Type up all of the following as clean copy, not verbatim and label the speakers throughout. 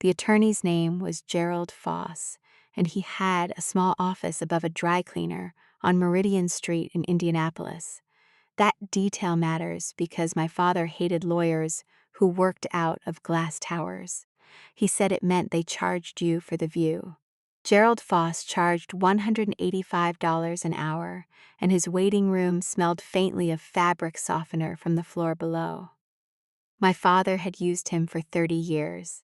Speaker 1: The attorney's name was Gerald Foss, and he had a small office above a dry cleaner on Meridian Street in Indianapolis. That detail matters because my father hated lawyers who worked out of glass towers. He said it meant they charged you for the view. Gerald Foss charged $185 an hour, and his waiting room smelled faintly of fabric softener from the floor below. My father had used him for 30 years.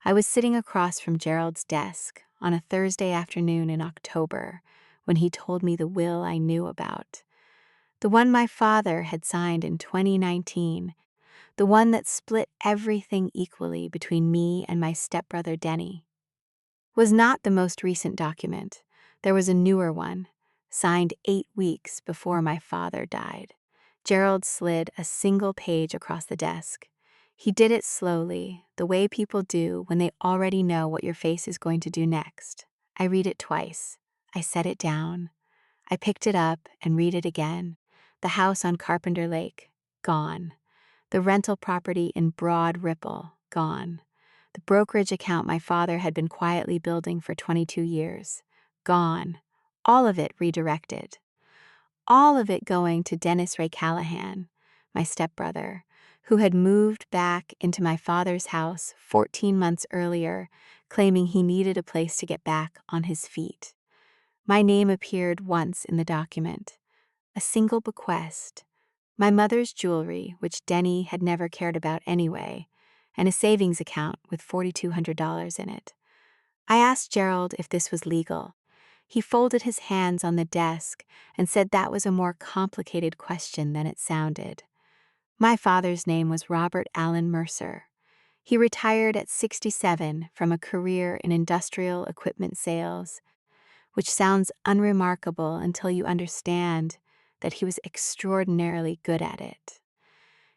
Speaker 1: I was sitting across from Gerald's desk on a Thursday afternoon in October when he told me the will I knew about. The one my father had signed in 2019, the one that split everything equally between me and my stepbrother Denny. Was not the most recent document. There was a newer one, signed 8 weeks before my father died. Gerald slid a single page across the desk. He did it slowly, the way people do when they already know what your face is going to do next. I read it twice. I set it down. I picked it up and read it again. The house on Carpenter Lake, gone. The rental property in Broad Ripple, gone. The brokerage account my father had been quietly building for 22 years, gone. All of it redirected. All of it going to Dennis Ray Callahan, my stepbrother, who had moved back into my father's house 14 months earlier, claiming he needed a place to get back on his feet. My name appeared once in the document. A single bequest. My mother's jewelry, which Denny had never cared about anyway, and a savings account with $4,200 in it. I asked Gerald if this was legal. He folded his hands on the desk and said that was a more complicated question than it sounded. My father's name was Robert Allen Mercer. He retired at 67 from a career in industrial equipment sales, which sounds unremarkable until you understand that he was extraordinarily good at it.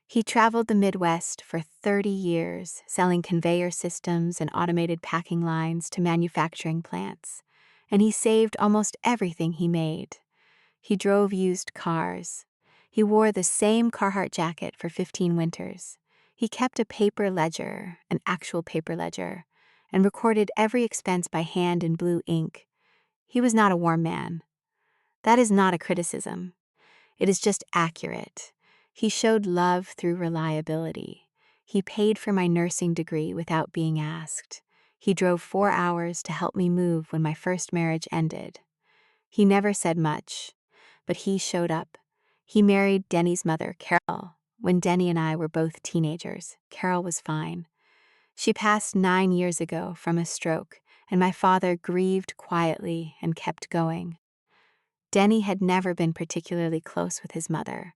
Speaker 1: He traveled the Midwest for 30 years, selling conveyor systems and automated packing lines to manufacturing plants, and he saved almost everything he made. He drove used cars. He wore the same Carhartt jacket for 15 winters. He kept a paper ledger, an actual paper ledger, and recorded every expense by hand in blue ink. He was not a warm man. That is not a criticism. It is just accurate. He showed love through reliability. He paid for my nursing degree without being asked. He drove 4 hours to help me move when my first marriage ended. He never said much, but he showed up. He married Denny's mother, Carol. When Denny and I were both teenagers, Carol was fine. She passed 9 years ago from a stroke, and my father grieved quietly and kept going. Denny had never been particularly close with his mother,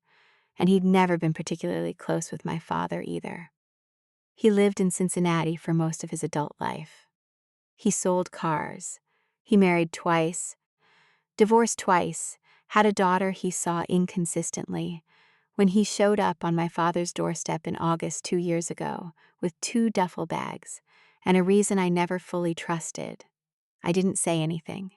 Speaker 1: and he'd never been particularly close with my father either. He lived in Cincinnati for most of his adult life. He sold cars. He married twice, divorced twice, had a daughter he saw inconsistently. When he showed up on my father's doorstep in August 2 years ago with 2 duffel bags and a reason I never fully trusted, I didn't say anything.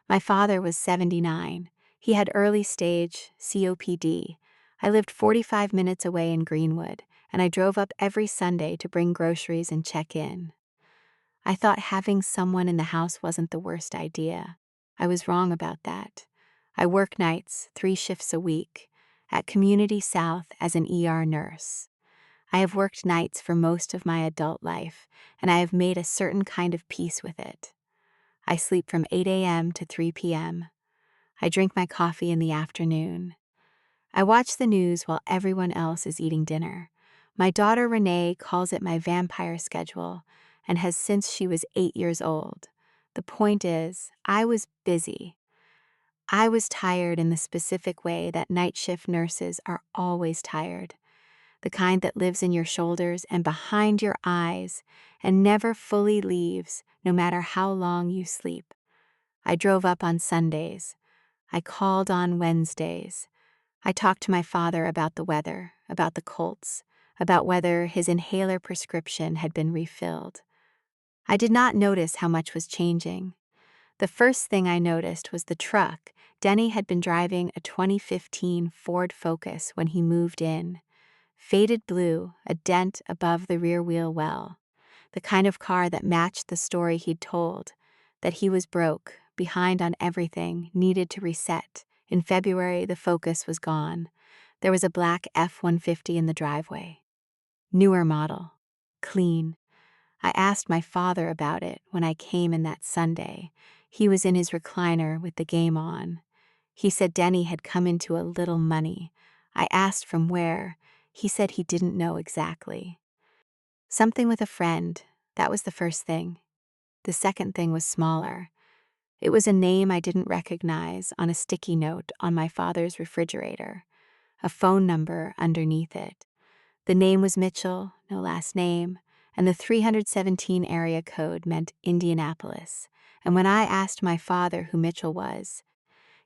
Speaker 1: My father was 79. He had early-stage COPD. I lived 45 minutes away in Greenwood, and I drove up every Sunday to bring groceries and check in. I thought having someone in the house wasn't the worst idea. I was wrong about that. I work nights, 3 shifts a week, at Community South as an ER nurse. I have worked nights for most of my adult life, and I have made a certain kind of peace with it. I sleep from 8 a.m. to 3 p.m. I drink my coffee in the afternoon. I watch the news while everyone else is eating dinner. My daughter Renee calls it my vampire schedule and has since she was 8 years old. The point is, I was busy. I was tired in the specific way that night shift nurses are always tired. The kind that lives in your shoulders and behind your eyes and never fully leaves, no matter how long you sleep. I drove up on Sundays. I called on Wednesdays. I talked to my father about the weather, about the Colts, about whether his inhaler prescription had been refilled. I did not notice how much was changing. The first thing I noticed was the truck. Denny had been driving a 2015 Ford Focus when he moved in. Faded blue, a dent above the rear wheel well. the kind of car that matched the story he'd told, that he was broke, behind on everything, needed to reset. In February, the Focus was gone. There was a black F-150 in the driveway. Newer model. Clean. I asked my father about it when I came in that Sunday. He was in his recliner with the game on. He said Denny had come into a little money. I asked from where. He said he didn't know exactly. Something with a friend. That was the first thing. The second thing was smaller. It was a name I didn't recognize on a sticky note on my father's refrigerator, a phone number underneath it. The name was Mitchell, no last name, and the 317 area code meant Indianapolis. And when I asked my father who Mitchell was,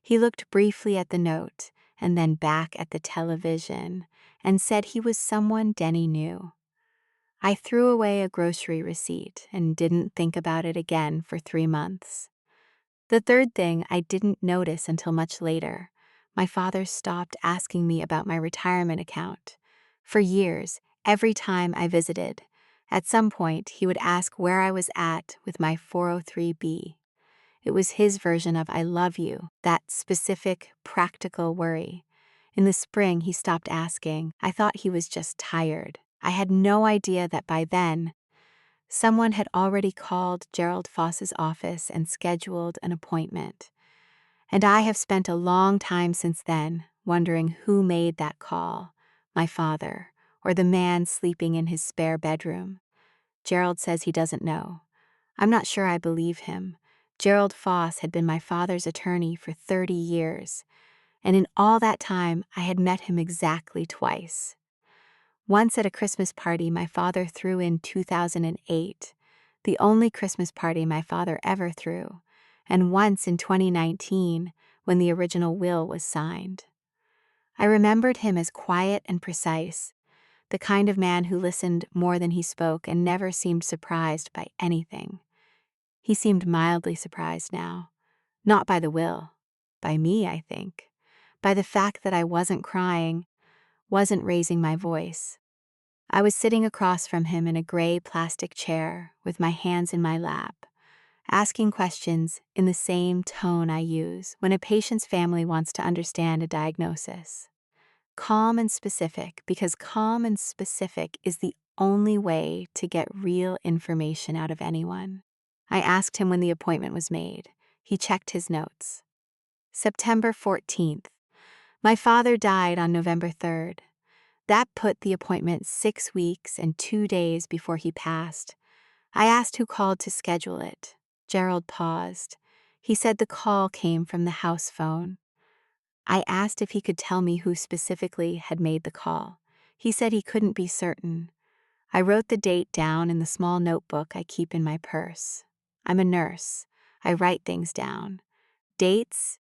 Speaker 1: he looked briefly at the note and then back at the television and said he was someone Denny knew. I threw away a grocery receipt and didn't think about it again for 3 months. The third thing I didn't notice until much later. My father stopped asking me about my retirement account. For years, every time I visited, at some point he would ask where I was at with my 403(b). It was his version of I love you, that specific, practical worry. In the spring, he stopped asking. I thought he was just tired. I had no idea that by then, someone had already called Gerald Foss's office and scheduled an appointment. And I have spent a long time since then wondering who made that call, my father, or the man sleeping in his spare bedroom. Gerald says he doesn't know. I'm not sure I believe him. Gerald Foss had been my father's attorney for 30 years, and in all that time I had met him exactly twice. Once at a Christmas party my father threw in 2008, the only Christmas party my father ever threw, and once in 2019 when the original will was signed. I remembered him as quiet and precise, the kind of man who listened more than he spoke and never seemed surprised by anything. He seemed mildly surprised now, not by the will, by me, I think, by the fact that I wasn't crying, wasn't raising my voice. I was sitting across from him in a gray plastic chair with my hands in my lap, asking questions in the same tone I use when a patient's family wants to understand a diagnosis. Calm and specific, because calm and specific is the only way to get real information out of anyone. I asked him when the appointment was made. He checked his notes. September 14th. My father died on November 3rd. That put the appointment 6 weeks and 2 days before he passed. I asked who called to schedule it. Gerald paused. He said the call came from the house phone. I asked if he could tell me who specifically had made the call. He said he couldn't be certain. I wrote the date down in the small notebook I keep in my purse. I'm a nurse. I write things down. Dates,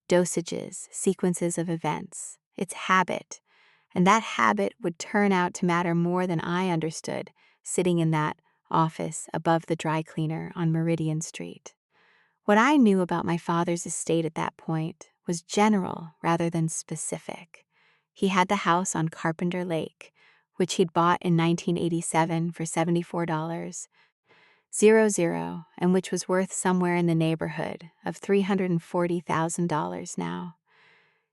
Speaker 1: dosages, sequences of events. It's habit. And that habit would turn out to matter more than I understood, sitting in that office above the dry cleaner on Meridian Street. What I knew about my father's estate at that point was general rather than specific. He had the house on Carpenter Lake, which he'd bought in 1987 for $74, and which was worth somewhere in the neighborhood of $340,000 now.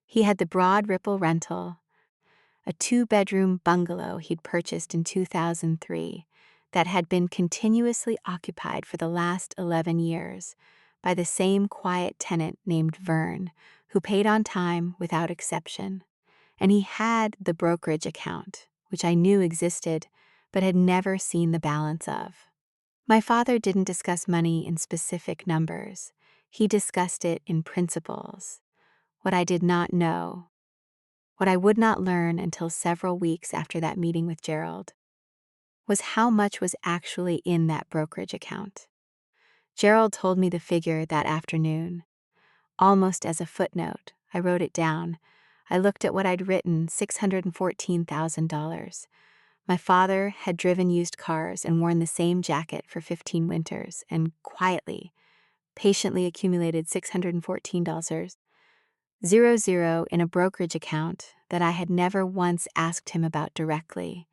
Speaker 1: He had the Broad Ripple rental, a 2-bedroom bungalow he'd purchased in 2003 that had been continuously occupied for the last 11 years by the same quiet tenant named Vern, who paid on time without exception. And he had the brokerage account, which I knew existed, but had never seen the balance of. My father didn't discuss money in specific numbers. He discussed it in principles. What I did not know, what I would not learn until several weeks after that meeting with Gerald, was how much was actually in that brokerage account. Gerald told me the figure that afternoon. Almost as a footnote, I wrote it down. I looked at what I'd written, $614,000. My father had driven used cars and worn the same jacket for 15 winters and quietly, patiently accumulated $614, in a brokerage account that I had never once asked him about directly.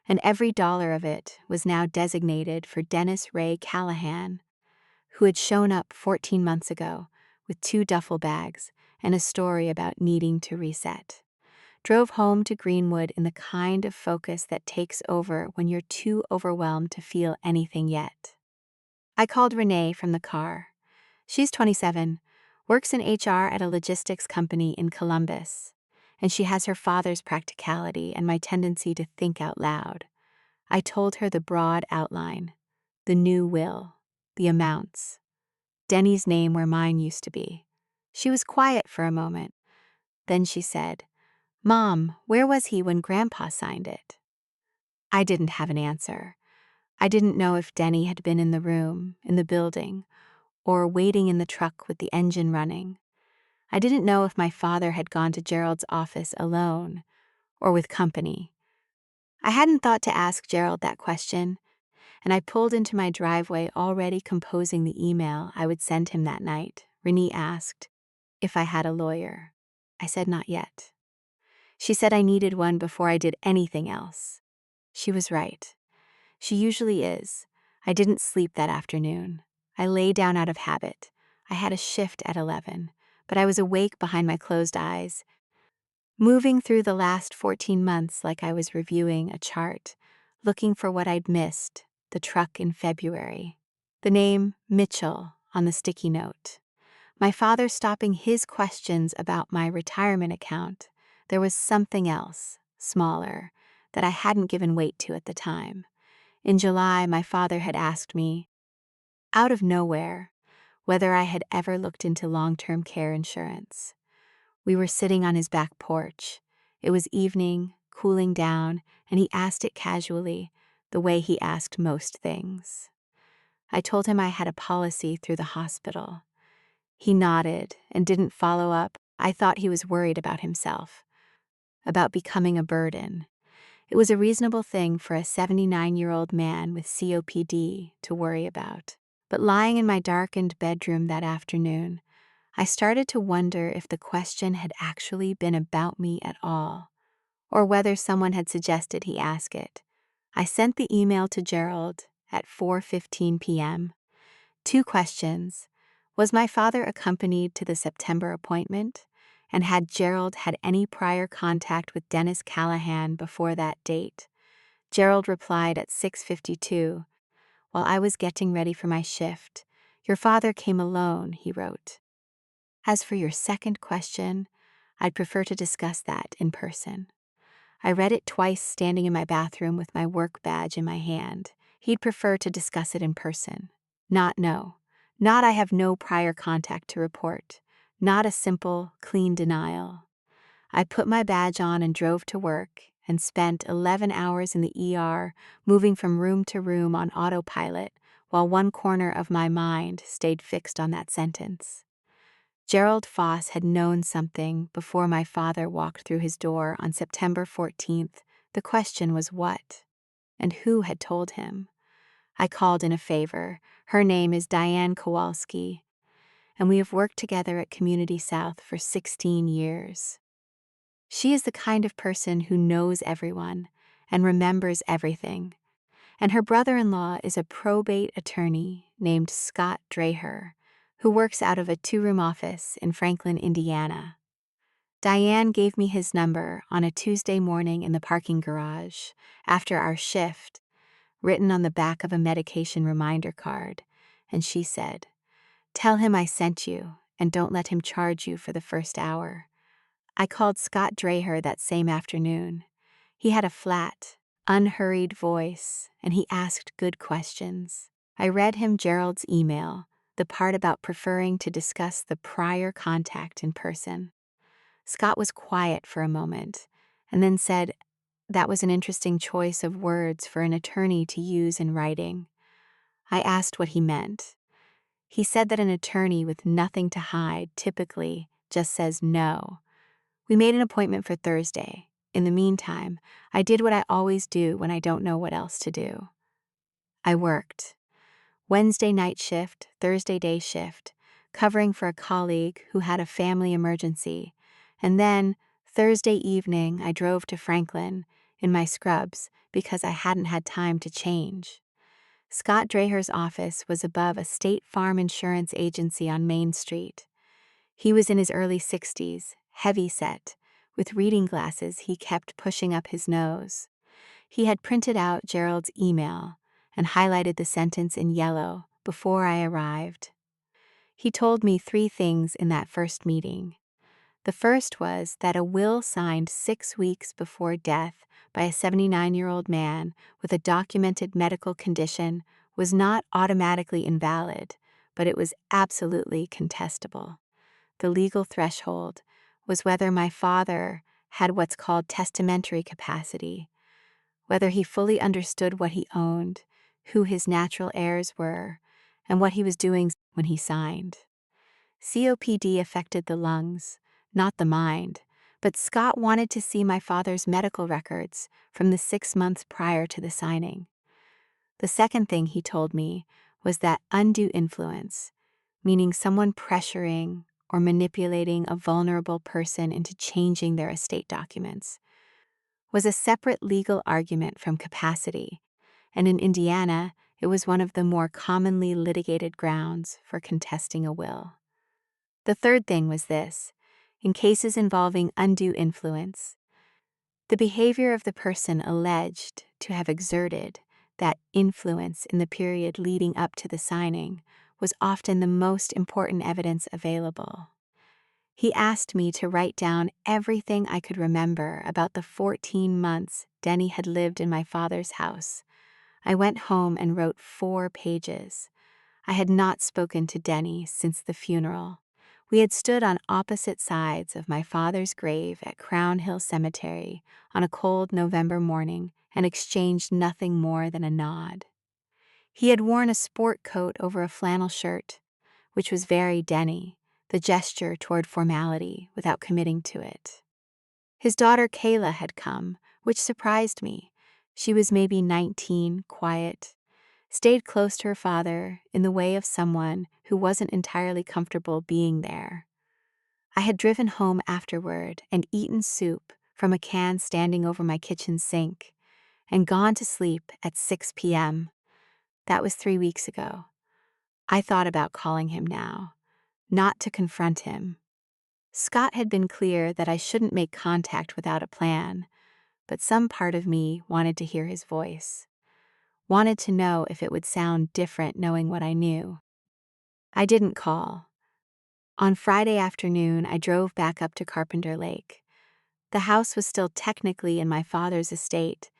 Speaker 1: and every dollar of it was now designated for Dennis Ray Callahan, who had shown up 14 months ago with 2 duffel bags and a story about needing to reset. Drove home to Greenwood in the kind of focus that takes over when you're too overwhelmed to feel anything yet. I called Renee from the car. She's 27, works in HR at a logistics company in Columbus, and she has her father's practicality and my tendency to think out loud. I told her the broad outline, the new will, the amounts, Denny's name where mine used to be. She was quiet for a moment. Then she said, "Mom, where was he when Grandpa signed it?" I didn't have an answer. I didn't know if Denny had been in the room, in the building, or waiting in the truck with the engine running. I didn't know if my father had gone to Gerald's office alone or with company. I hadn't thought to ask Gerald that question, and I pulled into my driveway already composing the email I would send him that night. Renee asked if I had a lawyer. I said not yet. She said I needed one before I did anything else. She was right. She usually is. I didn't sleep that afternoon. I lay down out of habit. I had a shift at 11, but I was awake behind my closed eyes, moving through the last 14 months like I was reviewing a chart, looking for what I'd missed, the truck in February, the name Mitchell on the sticky note, my father stopping his questions about my retirement account. There was something else, smaller, that I hadn't given weight to at the time. In July, my father had asked me, out of nowhere, whether I had ever looked into long-term care insurance. We were sitting on his back porch. It was evening, cooling down, and he asked it casually, the way he asked most things. I told him I had a policy through the hospital. He nodded and didn't follow up. I thought he was worried about himself, about becoming a burden. It was a reasonable thing for a 79-year-old man with COPD to worry about. But lying in my darkened bedroom that afternoon, I started to wonder if the question had actually been about me at all, or whether someone had suggested he ask it. I sent the email to Gerald at 4:15 p.m. 2 questions. Was my father accompanied to the September appointment? And had Gerald had any prior contact with Dennis Callahan before that date? Gerald replied at 6:52. While I was getting ready for my shift, "Your father came alone," he wrote. As for your second question, I'd prefer to discuss that in person. I read it twice standing in my bathroom with my work badge in my hand. He'd prefer to discuss it in person. Not no. Not I have no prior contact to report. Not a simple, clean denial. I put my badge on and drove to work and spent 11 hours in the ER, moving from room to room on autopilot, while one corner of my mind stayed fixed on that sentence. Gerald Foss had known something before my father walked through his door on September 14th. The question was what? And who had told him? I called in a favor. Her name is Diane Kowalski, and we have worked together at Community South for 16 years. She is the kind of person who knows everyone and remembers everything, and her brother-in-law is a probate attorney named Scott Dreher, who works out of a 2-room office in Franklin, Indiana. Diane gave me his number on a Tuesday morning in the parking garage after our shift, written on the back of a medication reminder card, and she said, "Tell him I sent you, and don't let him charge you for the first hour." I called Scott Dreher that same afternoon. He had a flat, unhurried voice, and he asked good questions. I read him Gerald's email, the part about preferring to discuss the prior contact in person. Scott was quiet for a moment, and then said, "That was an interesting choice of words for an attorney to use in writing." I asked what he meant. He said that an attorney with nothing to hide typically just says no. We made an appointment for Thursday. In the meantime, I did what I always do when I don't know what else to do. I worked. Wednesday night shift, Thursday day shift, covering for a colleague who had a family emergency, and then, Thursday evening, I drove to Franklin in my scrubs because I hadn't had time to change. Scott Draher's office was above a State Farm insurance agency on Main Street. He was in his early 60s, heavy-set, with reading glasses he kept pushing up his nose. He had printed out Gerald's email and highlighted the sentence in yellow before I arrived. He told me 3 things in that first meeting. The first was that a will signed 6 weeks before death by a 79-year-old man with a documented medical condition was not automatically invalid, but it was absolutely contestable. The legal threshold was whether my father had what's called testamentary capacity, whether he fully understood what he owned, who his natural heirs were, and what he was doing when he signed. COPD affected the lungs, not the mind, but Scott wanted to see my father's medical records from the 6 months prior to the signing. The second thing he told me was that undue influence, meaning someone pressuring or manipulating a vulnerable person into changing their estate documents, was a separate legal argument from capacity, and in Indiana, it was one of the more commonly litigated grounds for contesting a will. The third thing was this: in cases involving undue influence, the behavior of the person alleged to have exerted that influence in the period leading up to the signing was often the most important evidence available. He asked me to write down everything I could remember about the 14 months Denny had lived in my father's house. I went home and wrote 4 pages. I had not spoken to Denny since the funeral. We had stood on opposite sides of my father's grave at Crown Hill Cemetery on a cold November morning and exchanged nothing more than a nod. He had worn a sport coat over a flannel shirt, which was very Denny, the gesture toward formality without committing to it. His daughter Kayla had come, which surprised me. She was maybe 19, quiet, stayed close to her father in the way of someone who wasn't entirely comfortable being there. I had driven home afterward and eaten soup from a can standing over my kitchen sink and gone to sleep at 6 p.m. That was 3 weeks ago. I thought about calling him now, not to confront him. Scott had been clear that I shouldn't make contact without a plan, but some part of me wanted to hear his voice, wanted to know if it would sound different knowing what I knew. I didn't call. On Friday afternoon, I drove back up to Carpenter Lake. The house was still technically in my father's estate,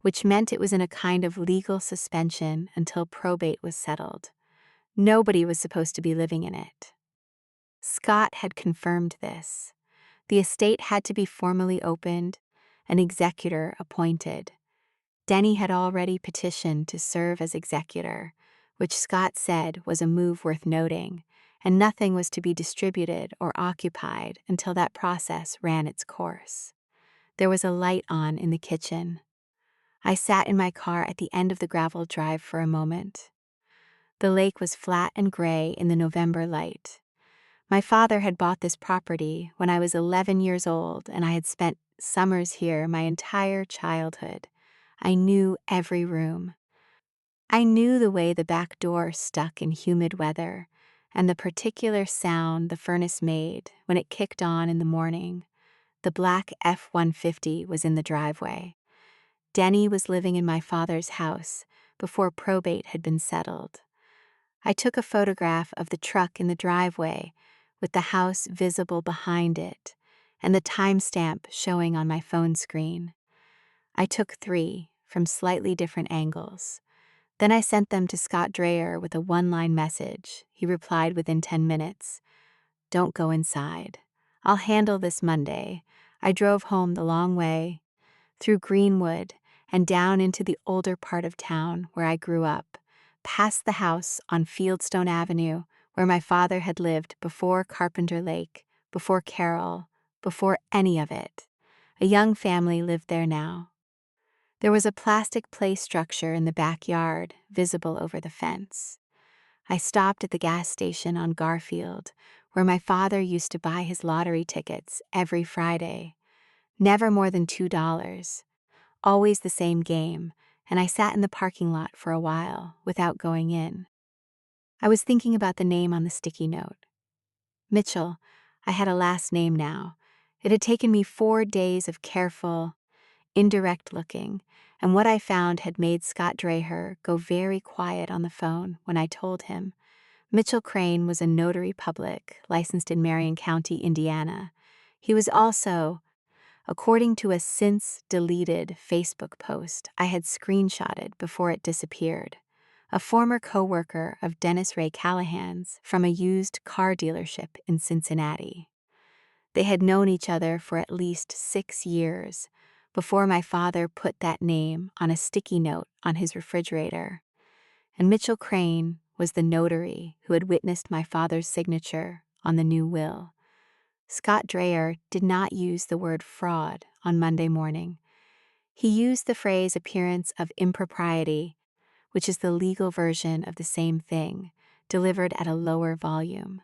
Speaker 1: which meant it was in a kind of legal suspension until probate was settled. Nobody was supposed to be living in it. Scott had confirmed this. The estate had to be formally opened, an executor appointed. Denny had already petitioned to serve as executor, which Scott said was a move worth noting, and nothing was to be distributed or occupied until that process ran its course. There was a light on in the kitchen. I sat in my car at the end of the gravel drive for a moment. The lake was flat and gray in the November light. My father had bought this property when I was 11 years old, and I had spent summers here my entire childhood. I knew every room. I knew the way the back door stuck in humid weather, and the particular sound the furnace made when it kicked on in the morning. The black F-150 was in the driveway. Denny was living in my father's house before probate had been settled. I took a photograph of the truck in the driveway with the house visible behind it and the timestamp showing on my phone screen. I took 3 from slightly different angles. Then I sent them to Scott Draher with a 1-line message. He replied within 10 minutes. "Don't go inside. I'll handle this Monday." I drove home the long way, through Greenwood and down into the older part of town where I grew up, past the house on Fieldstone Avenue where my father had lived before Carpenter Lake, before Carroll, before any of it. A young family lived there now. There was a plastic play structure in the backyard, visible over the fence. I stopped at the gas station on Garfield, where my father used to buy his lottery tickets every Friday. Never more than $2, Always the same game, and I sat in the parking lot for a while without going in. I was thinking about the name on the sticky note. Mitchell. I had a last name now. It had taken me 4 days of careful, indirect looking, and what I found had made Scott Dreher go very quiet on the phone when I told him. Mitchell Crane was a notary public licensed in Marion County, Indiana. He was also, according to a since-deleted Facebook post I had screenshotted before it disappeared, a former co-worker of Dennis Ray Callahan's from a used car dealership in Cincinnati. They had known each other for at least 6 years before my father put that name on a sticky note on his refrigerator. And Mitchell Crane was the notary who had witnessed my father's signature on the new will. Scott Dreher did not use the word fraud on Monday morning. He used the phrase appearance of impropriety, which is the legal version of the same thing, delivered at a lower volume.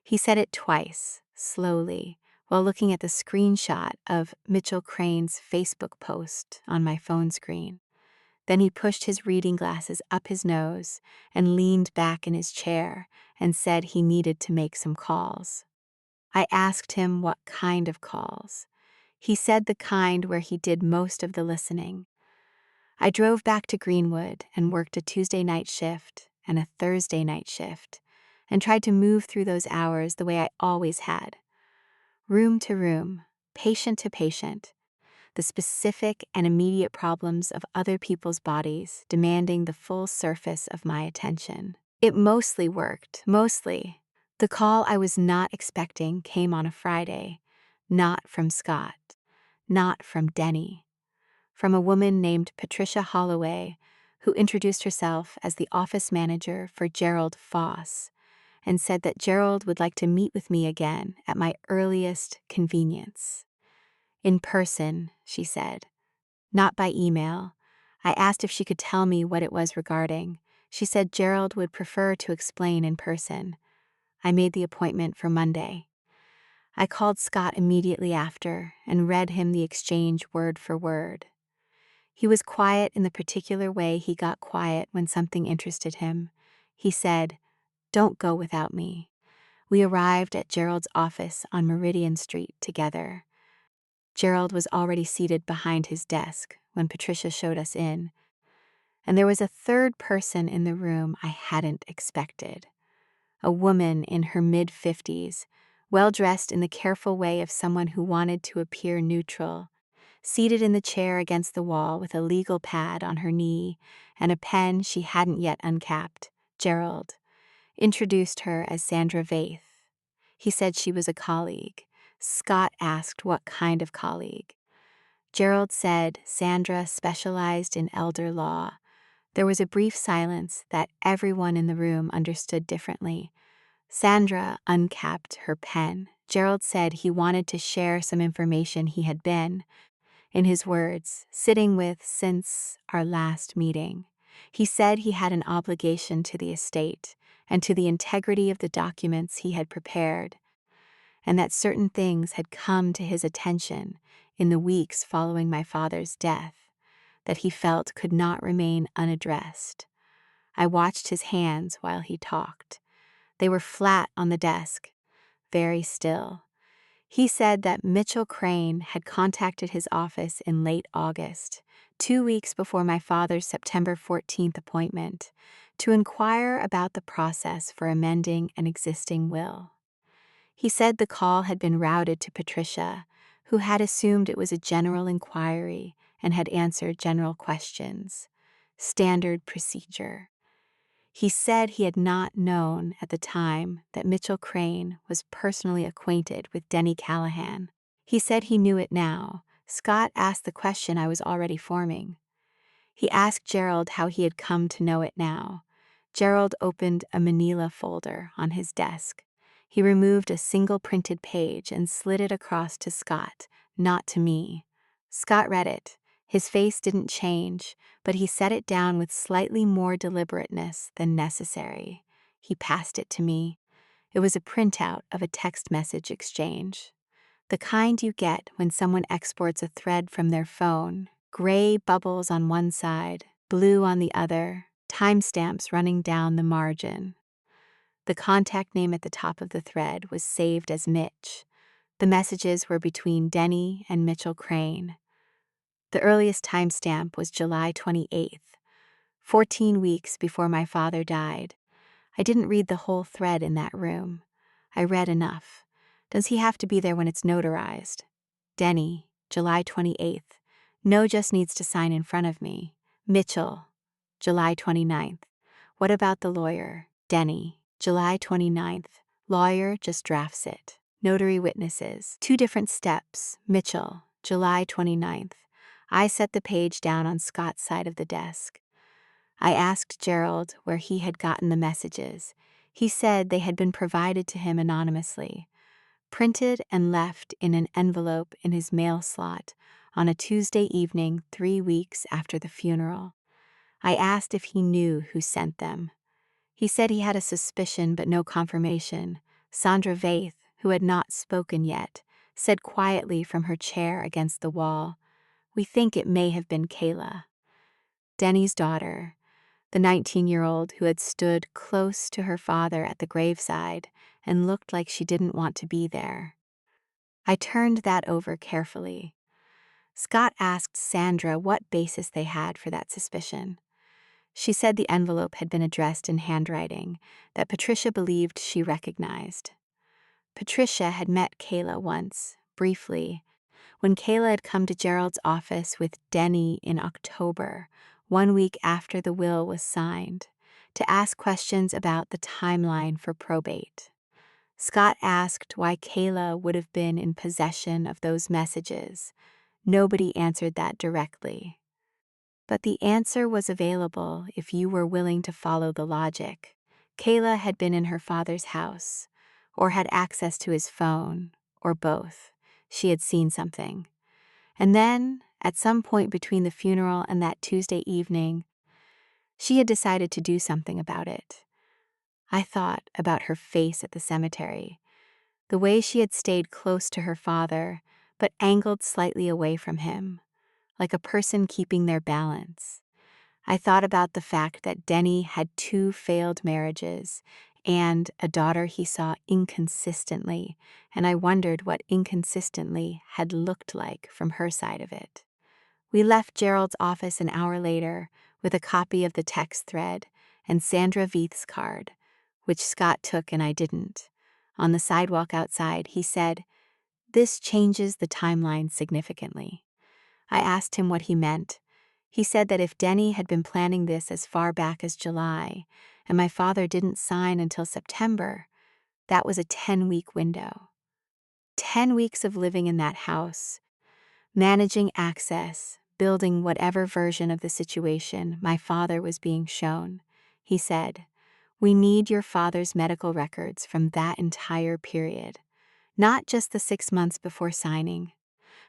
Speaker 1: He said it twice, slowly, while looking at the screenshot of Mitchell Crane's Facebook post on my phone screen. Then he pushed his reading glasses up his nose and leaned back in his chair and said he needed to make some calls. I asked him what kind of calls. He said the kind where he did most of the listening. I drove back to Greenwood and worked a Tuesday night shift and a Thursday night shift, and tried to move through those hours the way I always had. Room to room, patient to patient, the specific and immediate problems of other people's bodies demanding the full surface of my attention. It mostly worked, mostly. The call I was not expecting came on a Friday, not from Scott, not from Denny, from a woman named Patricia Holloway, who introduced herself as the office manager for Gerald Foss, and said that Gerald would like to meet with me again at my earliest convenience. In person, she said, not by email. I asked if she could tell me what it was regarding. She said Gerald would prefer to explain in person. I made the appointment for Monday. I called Scott immediately after and read him the exchange word for word. He was quiet in the particular way he got quiet when something interested him. He said, "Don't go without me." We arrived at Gerald's office on Meridian Street together. Gerald was already seated behind his desk when Patricia showed us in, and there was a third person in the room I hadn't expected. A woman in her mid-50s, well-dressed in the careful way of someone who wanted to appear neutral, seated in the chair against the wall with a legal pad on her knee and a pen she hadn't yet uncapped. Gerald introduced her as Sandra Vaith. He said she was a colleague. Scott asked what kind of colleague. Gerald said Sandra specialized in elder law. There was a brief silence that everyone in the room understood differently. Sandra uncapped her pen. Gerald said he wanted to share some information he had been, in his words, sitting with since our last meeting. He said he had an obligation to the estate and to the integrity of the documents he had prepared, and that certain things had come to his attention in the weeks following my father's death that he felt could not remain unaddressed. I watched his hands while he talked. They were flat on the desk, very still. He said that Mitchell Crane had contacted his office in late August, 2 weeks before my father's September 14th appointment, to inquire about the process for amending an existing will. He said the call had been routed to Patricia, who had assumed it was a general inquiry and had answered general questions. Standard procedure. He said he had not known at the time that Mitchell Crane was personally acquainted with Denny Callahan. He said he knew it now. Scott asked the question I was already forming. He asked Gerald how he had come to know it now. Gerald opened a manila folder on his desk. He removed a single printed page and slid it across to Scott, not to me. Scott read it. His face didn't change, but he set it down with slightly more deliberateness than necessary. He passed it to me. It was a printout of a text message exchange. The kind you get when someone exports a thread from their phone Gray bubbles on one side, blue on the other, timestamps running down the margin. The contact name at the top of the thread was saved as Mitch. The messages were between Denny and Mitchell Crane. The earliest timestamp was July 28th, 14 weeks before my father died. I didn't read the whole thread in that room. I read enough. Does he have to be there when it's notarized? Denny, July 28th. No just needs to sign in front of me. Mitchell, July 29th. What about the lawyer? Denny, July 29th. Lawyer just drafts it. Notary witnesses. 2 different steps. Mitchell, July 29th. I set the page down on Scott's side of the desk. I asked Gerald where he had gotten the messages. He said they had been provided to him anonymously, printed and left in an envelope in his mail slot on a Tuesday evening 3 weeks after the funeral. I asked if he knew who sent them. He said he had a suspicion but no confirmation. Sandra Vaith, who had not spoken yet, said quietly from her chair against the wall, "We think it may have been Kayla." Denny's daughter, the 19-year-old who had stood close to her father at the graveside and looked like she didn't want to be there. I turned that over carefully. Scott asked Sandra what basis they had for that suspicion. She said the envelope had been addressed in handwriting that Patricia believed she recognized. Patricia had met Kayla once, briefly, when Kayla had come to Gerald's office with Denny in October, 1 week after the will was signed, to ask questions about the timeline for probate. Scott asked why Kayla would have been in possession of those messages. Nobody answered that directly. But the answer was available if you were willing to follow the logic. Kayla had been in her father's house, or had access to his phone, or both. She had seen something. And then, at some point between the funeral and that Tuesday evening, she had decided to do something about it. I thought about her face at the cemetery, the way she had stayed close to her father, but angled slightly away from him, like a person keeping their balance. I thought about the fact that Denny had 2 failed marriages and a daughter he saw inconsistently, and I wondered what inconsistently had looked like from her side of it. We left Gerald's office an hour later with a copy of the text thread and Sandra Veith's card, which Scott took and I didn't. On the sidewalk outside, he said, "This changes the timeline significantly." I asked him what he meant. He said that if Denny had been planning this as far back as July, and my father didn't sign until September, that was a 10-week window. 10 weeks of living in that house, managing access, building whatever version of the situation my father was being shown. He said, "We need your father's medical records from that entire period, not just the 6 months before signing.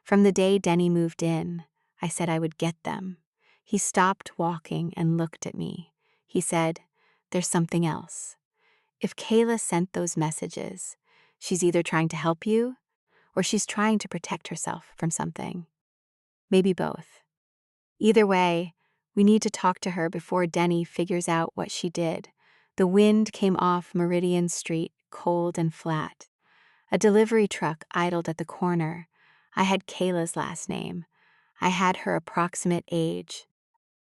Speaker 1: From the day Denny moved in, I said I would get them." He stopped walking and looked at me. He said, "There's something else. If Kayla sent those messages, she's either trying to help you or she's trying to protect herself from something. Maybe both. Either way, we need to talk to her before Denny figures out what she did." The wind came off Meridian Street, cold and flat. A delivery truck idled at the corner. I had Kayla's last name. I had her approximate age.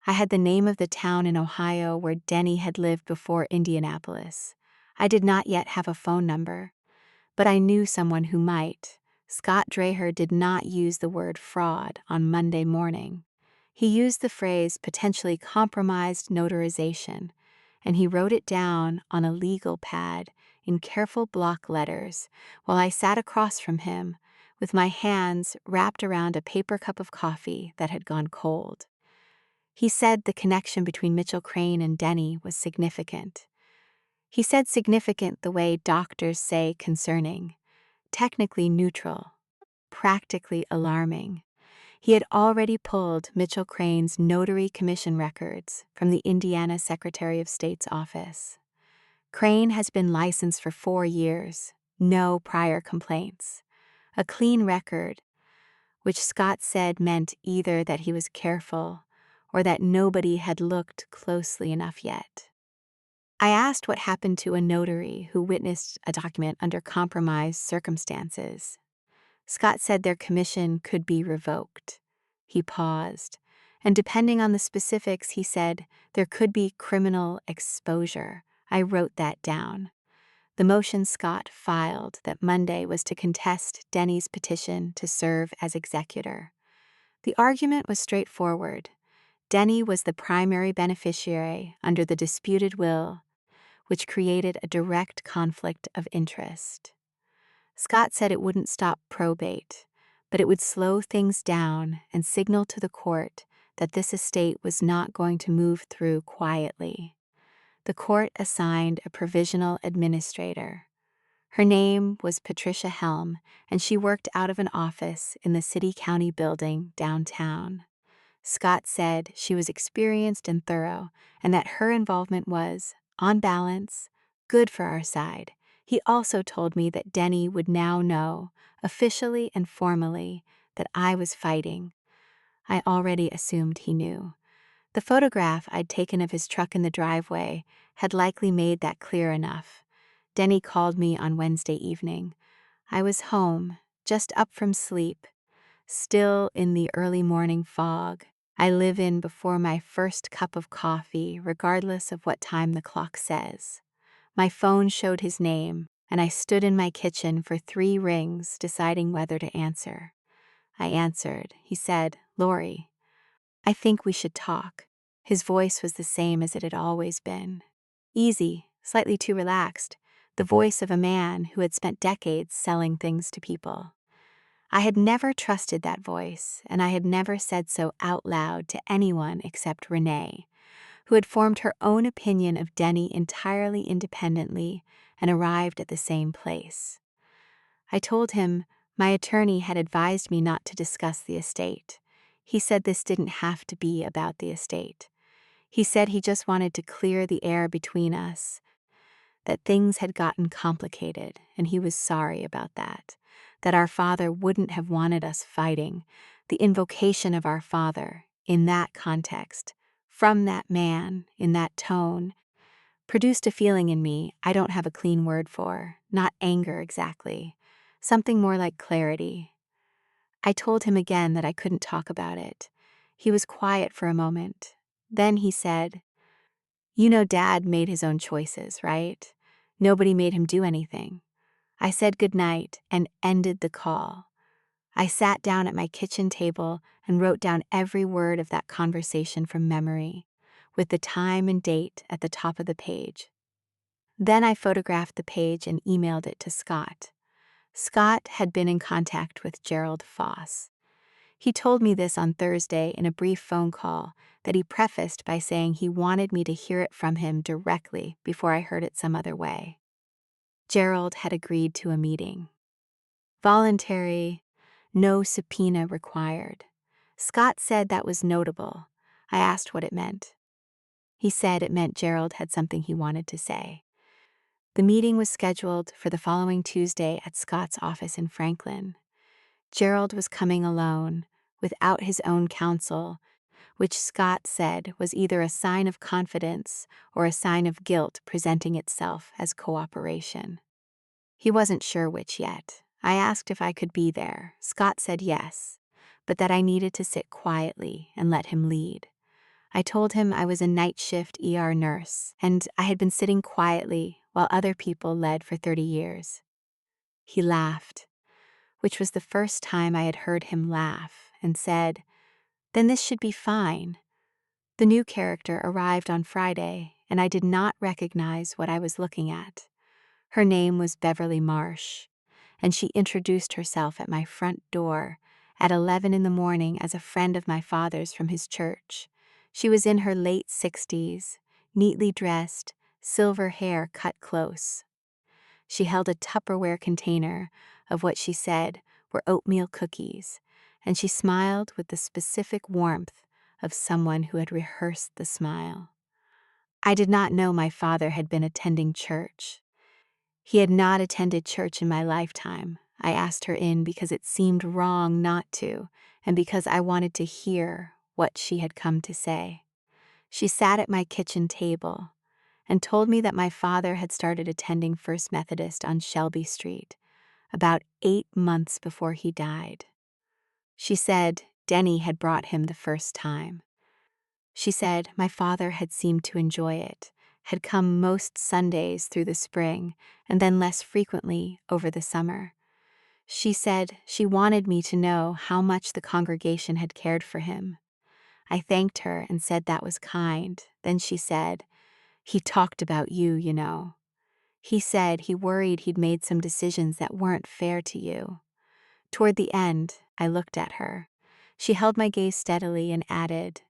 Speaker 1: I had the name of the town in Ohio where Denny had lived before Indianapolis. I did not yet have a phone number, but I knew someone who might. Scott Draher did not use the word fraud on Monday morning. He used the phrase potentially compromised notarization, and he wrote it down on a legal pad in careful block letters while I sat across from him with my hands wrapped around a paper cup of coffee that had gone cold. He said the connection between Mitchell Crane and Denny was significant. He said significant the way doctors say concerning, technically neutral, practically alarming. He had already pulled Mitchell Crane's notary commission records from the Indiana Secretary of State's office. Crane has been licensed for 4 years, no prior complaints. A clean record. which Scott said meant either that he was careful or that nobody had looked closely enough yet. I asked what happened to a notary who witnessed a document under compromised circumstances. Scott said their commission could be revoked. He paused, and depending on the specifics, he said there could be criminal exposure. I wrote that down. The motion Scott filed that Monday was to contest Denny's petition to serve as executor. The argument was straightforward. Denny was the primary beneficiary under the disputed will, which created a direct conflict of interest. Scott said it wouldn't stop probate, but it would slow things down and signal to the court that this estate was not going to move through quietly. The court assigned a provisional administrator. Her name was Patricia Helm, and she worked out of an office in the city-county building downtown. Scott said she was experienced and thorough, and that her involvement was, on balance, good for our side. He also told me that Denny would now know, officially and formally, that I was fighting. I already assumed he knew. The photograph I'd taken of his truck in the driveway had likely made that clear enough. Denny called me on Wednesday evening. I was home, just up from sleep, still in the early morning fog I live in before my first cup of coffee, regardless of what time the clock says. My phone showed his name, and I stood in my kitchen for 3 rings, deciding whether to answer. I answered. He said, "Lori, I think we should talk." His voice was the same as it had always been. Easy, slightly too relaxed, the voice of a man who had spent decades selling things to people. I had never trusted that voice, and I had never said so out loud to anyone except Renee, who had formed her own opinion of Denny entirely independently and arrived at the same place. I told him my attorney had advised me not to discuss the estate. He said this didn't have to be about the estate. He said he just wanted to clear the air between us, that things had gotten complicated, and he was sorry about that our father wouldn't have wanted us fighting. The invocation of our father, in that context, from that man, in that tone, produced a feeling in me I don't have a clean word for, not anger exactly, something more like clarity. I told him again that I couldn't talk about it. He was quiet for a moment. Then he said, "You know Dad made his own choices, right? Nobody made him do anything." I said goodnight and ended the call. I sat down at my kitchen table and wrote down every word of that conversation from memory, with the time and date at the top of the page. Then I photographed the page and emailed it to Scott. Scott had been in contact with Gerald Foss. He told me this on Thursday in a brief phone call that he prefaced by saying he wanted me to hear it from him directly before I heard it some other way. Gerald had agreed to a meeting. Voluntary, no subpoena required. Scott said that was notable. I asked what it meant. He said it meant Gerald had something he wanted to say. The meeting was scheduled for the following Tuesday at Scott's office in Franklin. Gerald was coming alone, without his own counsel, which Scott said was either a sign of confidence or a sign of guilt presenting itself as cooperation. He wasn't sure which yet. I asked if I could be there. Scott said yes, but that I needed to sit quietly and let him lead. I told him I was a night shift ER nurse, and I had been sitting quietly while other people led for 30 years. He laughed, which was the first time I had heard him laugh, and said, "Then this should be fine." The new character arrived on Friday, and I did not recognize what I was looking at. Her name was Beverly Marsh, and she introduced herself at my front door at 11 in the morning as a friend of my father's from his church. She was in her late 60s, neatly dressed, silver hair cut close. She held a Tupperware container of what she said were oatmeal cookies, and she smiled with the specific warmth of someone who had rehearsed the smile. I did not know my father had been attending church. He had not attended church in my lifetime. I asked her in because it seemed wrong not to, and because I wanted to hear what she had come to say. She sat at my kitchen table and told me that my father had started attending First Methodist on Shelby Street about 8 months before he died. She said Denny had brought him the first time. She said my father had seemed to enjoy it, had come most Sundays through the spring, and then less frequently over the summer. She said she wanted me to know how much the congregation had cared for him. I thanked her and said that was kind. Then she said, "He talked about you, you know. He said he worried he'd made some decisions that weren't fair to you." Toward the end, I looked at her. She held my gaze steadily and added,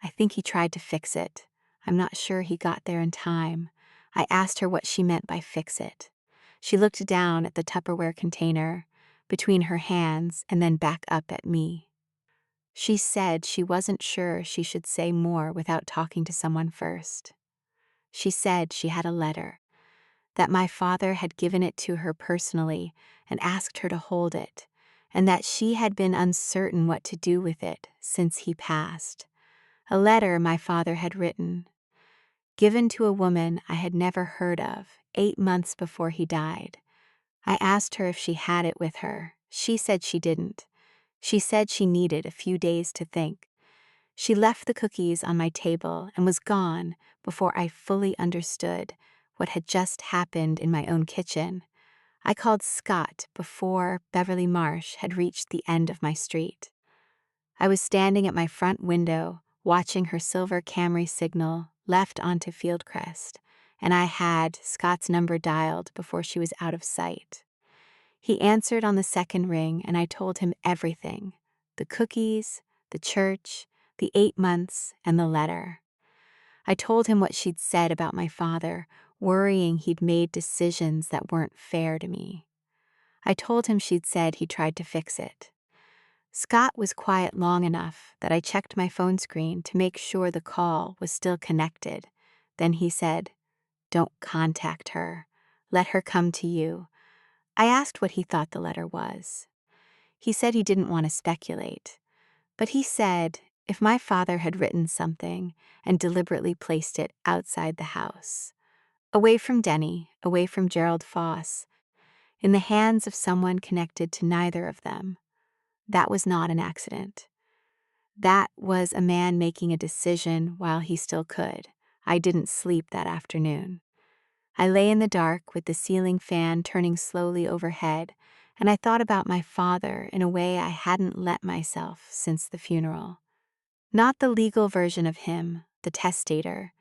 Speaker 1: "I think he tried to fix it. I'm not sure he got there in time." I asked her what she meant by fix it. She looked down at the Tupperware container, between her hands, and then back up at me. She said she wasn't sure she should say more without talking to someone first. She said she had a letter, that my father had given it to her personally and asked her to hold it, and that she had been uncertain what to do with it since he passed. A letter my father had written, given to a woman I had never heard of, 8 months before he died. I asked her if she had it with her. She said she didn't. She said she needed a few days to think. She left the cookies on my table and was gone before I fully understood what had just happened in my own kitchen. I called Scott before Beverly Marsh had reached the end of my street. I was standing at my front window, watching her silver Camry signal left onto Fieldcrest, and I had Scott's number dialed before she was out of sight. He answered on the second ring, and I told him everything: the cookies, the church, the 8 months, and the letter. I told him what she'd said about my father, worrying he'd made decisions that weren't fair to me. I told him she'd said he tried to fix it. Scott was quiet long enough that I checked my phone screen to make sure the call was still connected. Then he said, "Don't contact her. Let her come to you." I asked what he thought the letter was. He said he didn't want to speculate, but he said if my father had written something and deliberately placed it outside the house, away from Denny, away from Gerald Foss, in the hands of someone connected to neither of them, that was not an accident. That was a man making a decision while he still could. I didn't sleep that afternoon. I lay in the dark with the ceiling fan turning slowly overhead, and I thought about my father in a way I hadn't let myself since the funeral. Not the legal version of him, the testator,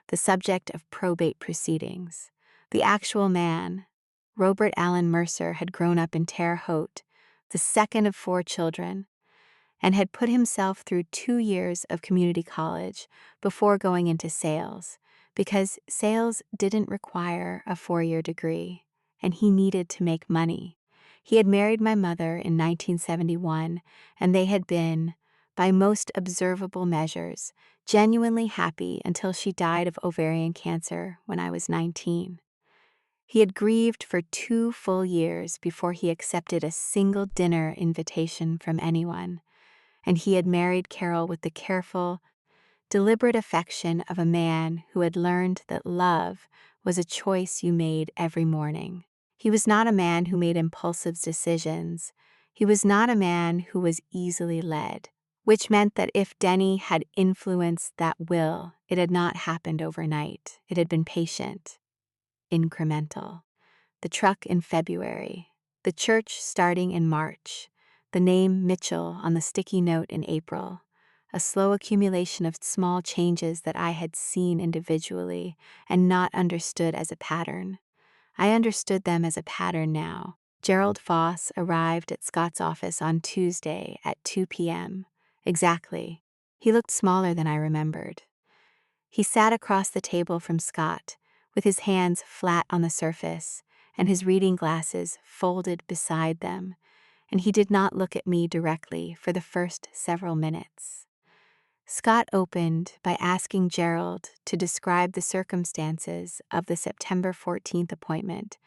Speaker 1: the subject of probate proceedings. The actual man. Robert Allen Mercer had grown up in Terre Haute, the second of 4 children, and had put himself through 2 years of community college before going into sales, because sales didn't require a 4-year degree, and he needed to make money. He had married my mother in 1971, and they had been, by most observable measures, genuinely happy until she died of ovarian cancer when I was 19. He had grieved for 2 full years before he accepted a single dinner invitation from anyone, and he had married Carol with the careful, deliberate affection of a man who had learned that love was a choice you made every morning. He was not a man who made impulsive decisions. He was not a man who was easily led, which meant that if Denny had influenced that will, it had not happened overnight. It had been patient, incremental. The truck in February, the church starting in March, the name Mitchell on the sticky note in April, a slow accumulation of small changes that I had seen individually and not understood as a pattern. I understood them as a pattern now. Gerald Foss arrived at Scott's office on Tuesday at 2 p.m. Exactly. He looked smaller than I remembered. He sat across the table from Scott, with his hands flat on the surface and his reading glasses folded beside them, and he did not look at me directly for the first several minutes. Scott opened by asking Gerald to describe the circumstances of the September 14th appointment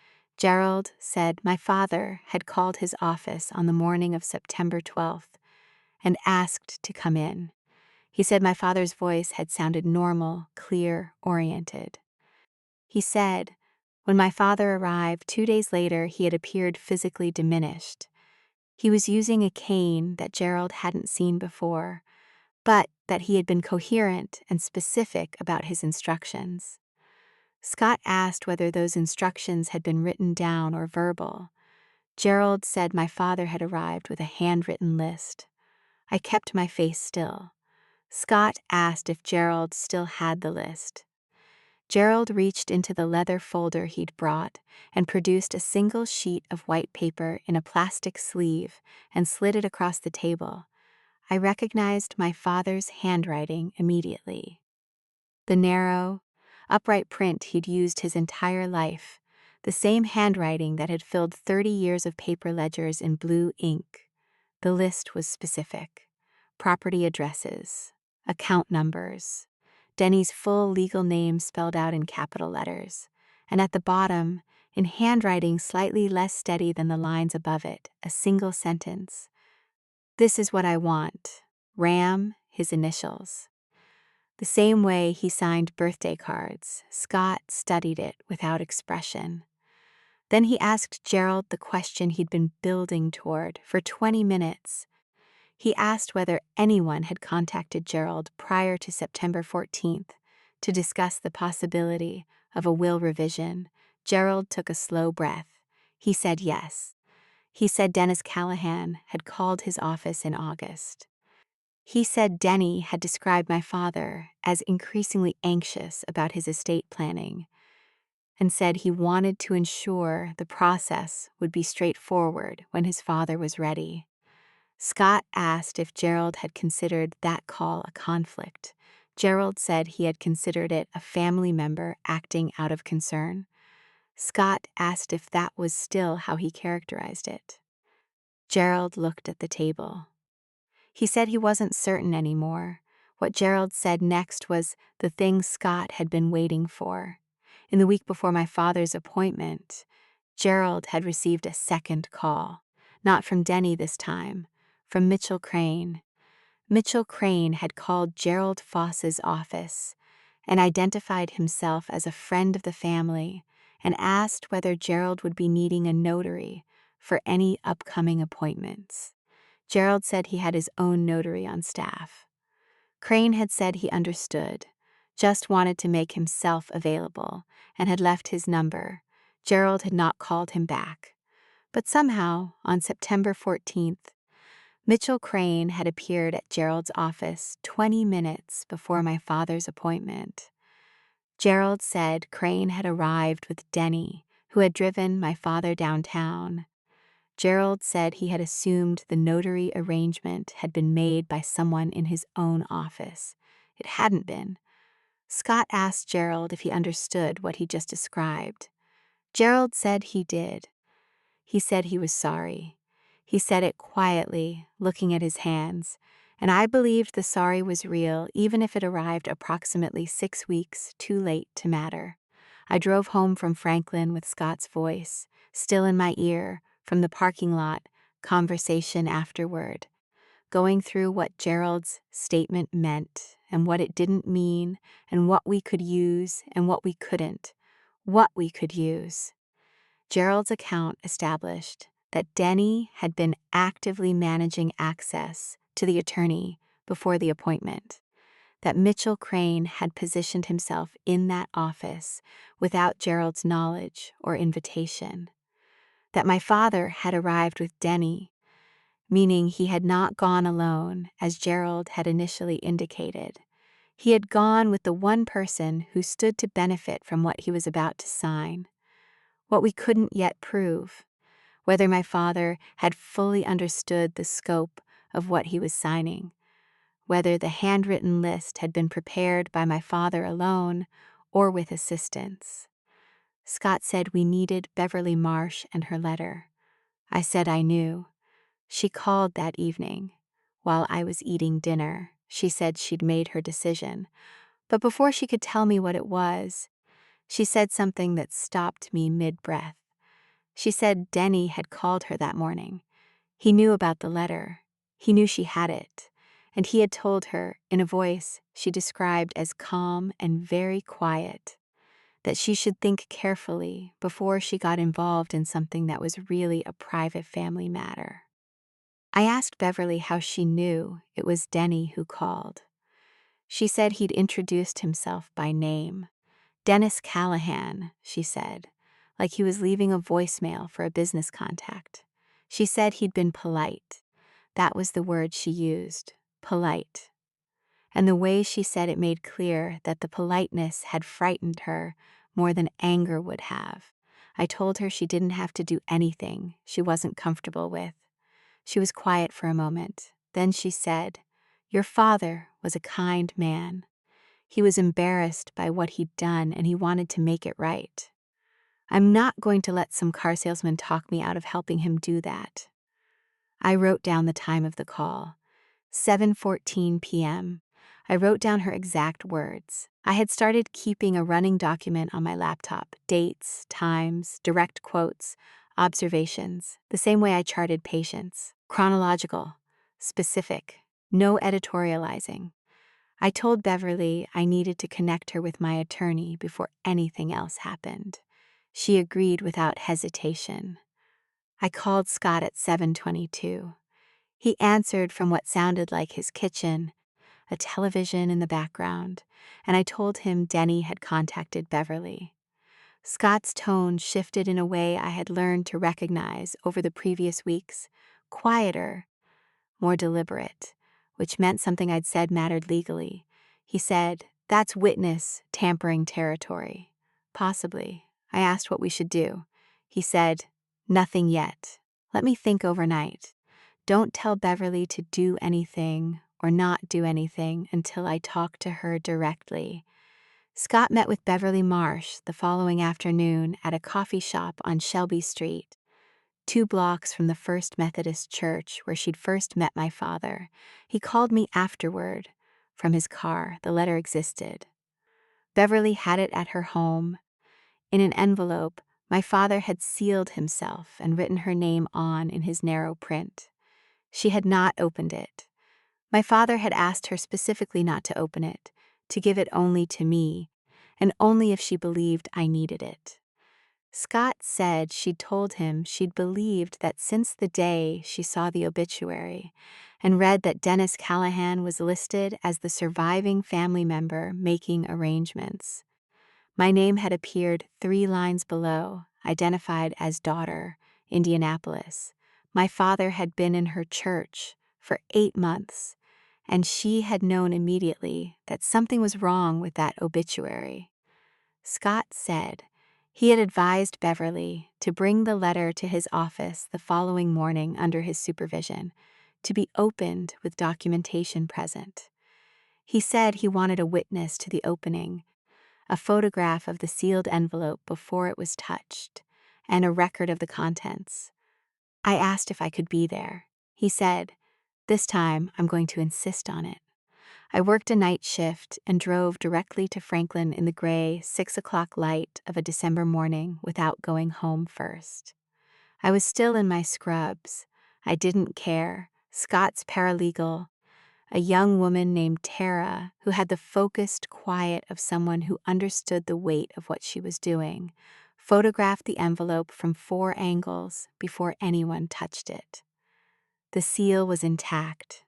Speaker 1: Gerald said my father had called his office on the morning of September 12th and asked to come in. He said my father's voice had sounded normal, clear, oriented. He said, when my father arrived 2 days later, he had appeared physically diminished. He was using a cane that Gerald hadn't seen before, but that he had been coherent and specific about his instructions. Scott asked whether those instructions had been written down or verbal. Gerald said my father had arrived with a handwritten list. I kept my face still. Scott asked if Gerald still had the list. Gerald reached into the leather folder he'd brought and produced a single sheet of white paper in a plastic sleeve and slid it across the table. I recognized my father's handwriting immediately. The narrow, upright print he'd used his entire life, the same handwriting that had filled 30 years of paper ledgers in blue ink. The list was specific. Property addresses, account numbers, Denny's full legal name spelled out in capital letters, and at the bottom, in handwriting slightly less steady than the lines above it, a single sentence. This is what I want. Ram, his initials. The same way he signed birthday cards, Scott studied it without expression. Then he asked Gerald the question he'd been building toward for 20 minutes. He asked whether anyone had contacted Gerald prior to September 14th to discuss the possibility of a will revision. Gerald took a slow breath. He said yes. He said Dennis Callahan had called his office in August. He said Denny had described my father as increasingly anxious about his estate planning and said he wanted to ensure the process would be straightforward when his father was ready. Scott asked if Gerald had considered that call a conflict. Gerald said he had considered it a family member acting out of concern. Scott asked if that was still how he characterized it. Gerald looked at the table. He said he wasn't certain anymore. What Gerald said next was the thing Scott had been waiting for. In the week before my father's appointment, Gerald had received a second call, not from Denny this time, from Mitchell Crane. Mitchell Crane had called Gerald Foss's office and identified himself as a friend of the family and asked whether Gerald would be needing a notary for any upcoming appointments. Gerald said he had his own notary on staff. Crane had said he understood, just wanted to make himself available, and had left his number. Gerald had not called him back. But somehow, on September 14th, Mitchell Crane had appeared at Gerald's office 20 minutes before my father's appointment. Gerald said Crane had arrived with Denny, who had driven my father downtown. Gerald said he had assumed the notary arrangement had been made by someone in his own office. It hadn't been. Scott asked Gerald if he understood what he just described. Gerald said he did. He said he was sorry. He said it quietly, looking at his hands, and I believed the sorry was real even if it arrived approximately 6 weeks too late to matter. I drove home from Franklin with Scott's voice, still in my ear, from the parking lot, conversation afterward, going through what Gerald's statement meant and what it didn't mean and what we could use and what we couldn't, what we could use. Gerald's account established that Denny had been actively managing access to the attorney before the appointment, that Mitchell Crane had positioned himself in that office without Gerald's knowledge or invitation, that my father had arrived with Denny, meaning he had not gone alone as Gerald had initially indicated. He had gone with the one person who stood to benefit from what he was about to sign. What we couldn't yet prove, whether my father had fully understood the scope of what he was signing, whether the handwritten list had been prepared by my father alone or with assistance. Scott said we needed Beverly Marsh and her letter. I said I knew. She called that evening. While I was eating dinner, she said she'd made her decision. But before she could tell me what it was, she said something that stopped me mid-breath. She said Denny had called her that morning. He knew about the letter. He knew she had it. And he had told her, in a voice she described as calm and very quiet, that she should think carefully before she got involved in something that was really a private family matter. I asked Beverly how she knew it was Denny who called. She said he'd introduced himself by name. Dennis Callahan, she said, like he was leaving a voicemail for a business contact. She said he'd been polite. That was the word she used, polite. And the way she said it made clear that the politeness had frightened her more than anger would have. I told her she didn't have to do anything she wasn't comfortable with. She was quiet for a moment. Then she said, "Your father was a kind man. He was embarrassed by what he'd done and he wanted to make it right. I'm not going to let some car salesman talk me out of helping him do that." I wrote down the time of the call, 7:14 p.m. I wrote down her exact words. I had started keeping a running document on my laptop, dates, times, direct quotes, observations, the same way I charted patients, chronological, specific, no editorializing. I told Beverly I needed to connect her with my attorney before anything else happened. She agreed without hesitation. I called Scott at 7:22. He answered from what sounded like his kitchen, a television in the background, and I told him Denny had contacted Beverly. Scott's tone shifted in a way I had learned to recognize over the previous weeks, quieter, more deliberate, which meant something I'd said mattered legally. He said, "That's witness tampering territory." "Possibly." I asked what we should do. He said, "Nothing yet. Let me think overnight. Don't tell Beverly to do anything or not do anything until I talk to her directly." Scott met with Beverly Marsh the following afternoon at a coffee shop on Shelby Street, 2 blocks from the First Methodist Church where she'd first met my father. He called me afterward. From his car, the letter existed. Beverly had it at her home. In an envelope, my father had sealed himself and written her name on in his narrow print. She had not opened it. My father had asked her specifically not to open it, to give it only to me, and only if she believed I needed it. Scott said she'd told him she'd believed that since the day she saw the obituary and read that Dennis Callahan was listed as the surviving family member making arrangements. My name had appeared 3 lines below, identified as daughter, Indianapolis. My father had been in her church for 8 months, and she had known immediately that something was wrong with that obituary. Scott said he had advised Beverly to bring the letter to his office the following morning under his supervision, to be opened with documentation present. He said he wanted a witness to the opening, a photograph of the sealed envelope before it was touched, and a record of the contents. I asked if I could be there. He said, "This time I'm going to insist on it." I worked a night shift and drove directly to Franklin in the gray 6 o'clock light of a December morning without going home first. I was still in my scrubs. I didn't care. Scott's paralegal, a young woman named Tara, who had the focused quiet of someone who understood the weight of what she was doing, photographed the envelope from 4 angles before anyone touched it. The seal was intact.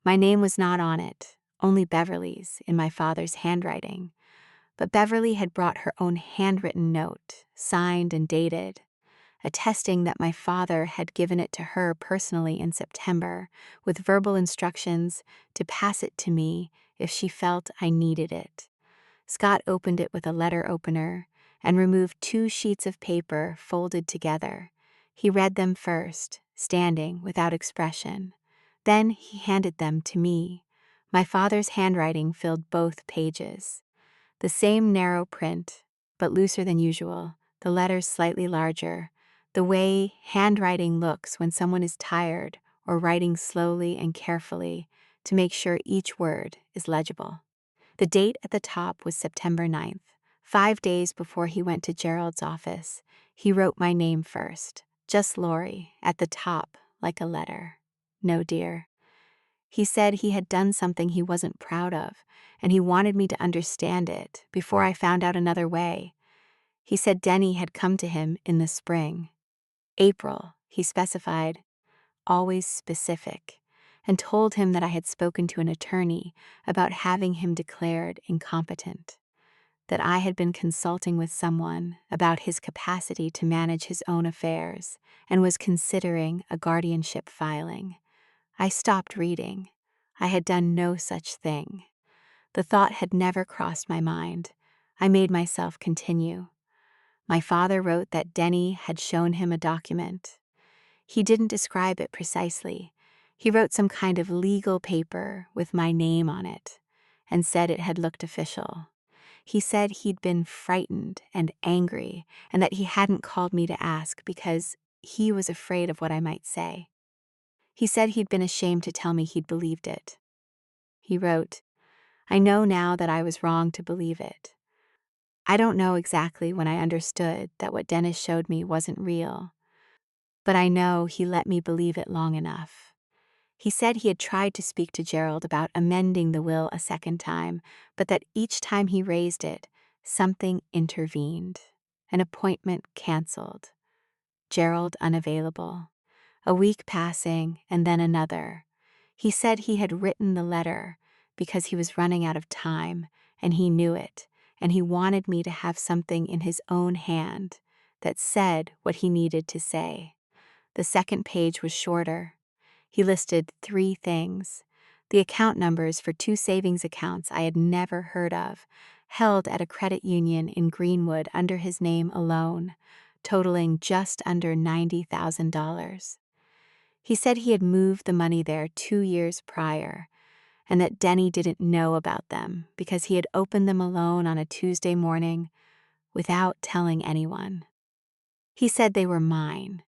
Speaker 1: My name was not on it, only Beverly's in my father's handwriting, but Beverly had brought her own handwritten note, signed and dated, attesting that my father had given it to her personally in September, with verbal instructions to pass it to me if she felt I needed it. Scott opened it with a letter opener and removed 2 sheets of paper folded together. He read them first, standing without expression. Then he handed them to me. My father's handwriting filled both pages. The same narrow print, but looser than usual, the letters slightly larger, the way handwriting looks when someone is tired or writing slowly and carefully to make sure each word is legible. The date at the top was September 9th, 5 days before he went to Gerald's office. He wrote my name first, just Lori, at the top, like a letter. No, dear. He said he had done something he wasn't proud of, and he wanted me to understand it before I found out another way. He said Denny had come to him in the spring. April, he specified, always specific, and told him that I had spoken to an attorney about having him declared incompetent, that I had been consulting with someone about his capacity to manage his own affairs and was considering a guardianship filing. I stopped reading. I had done no such thing. The thought had never crossed my mind. I made myself continue. My father wrote that Denny had shown him a document. He didn't describe it precisely. He wrote some kind of legal paper with my name on it and said it had looked official. He said he'd been frightened and angry and that he hadn't called me to ask because he was afraid of what I might say. He said he'd been ashamed to tell me he'd believed it. He wrote, I know now that I was wrong to believe it. I don't know exactly when I understood that what Dennis showed me wasn't real, but I know he let me believe it long enough. He said he had tried to speak to Gerald about amending the will a second time, but that each time he raised it, something intervened. An appointment canceled. Gerald unavailable. A week passing, and then another. He said he had written the letter because he was running out of time, and he knew it, and he wanted me to have something in his own hand that said what he needed to say. The second page was shorter. He listed 3 things: the account numbers for 2 savings accounts I had never heard of, held at a credit union in Greenwood under his name alone, totaling just under $90,000. He said he had moved the money there 2 years prior, and that Denny didn't know about them because he had opened them alone on a Tuesday morning without telling anyone. He said they were mine.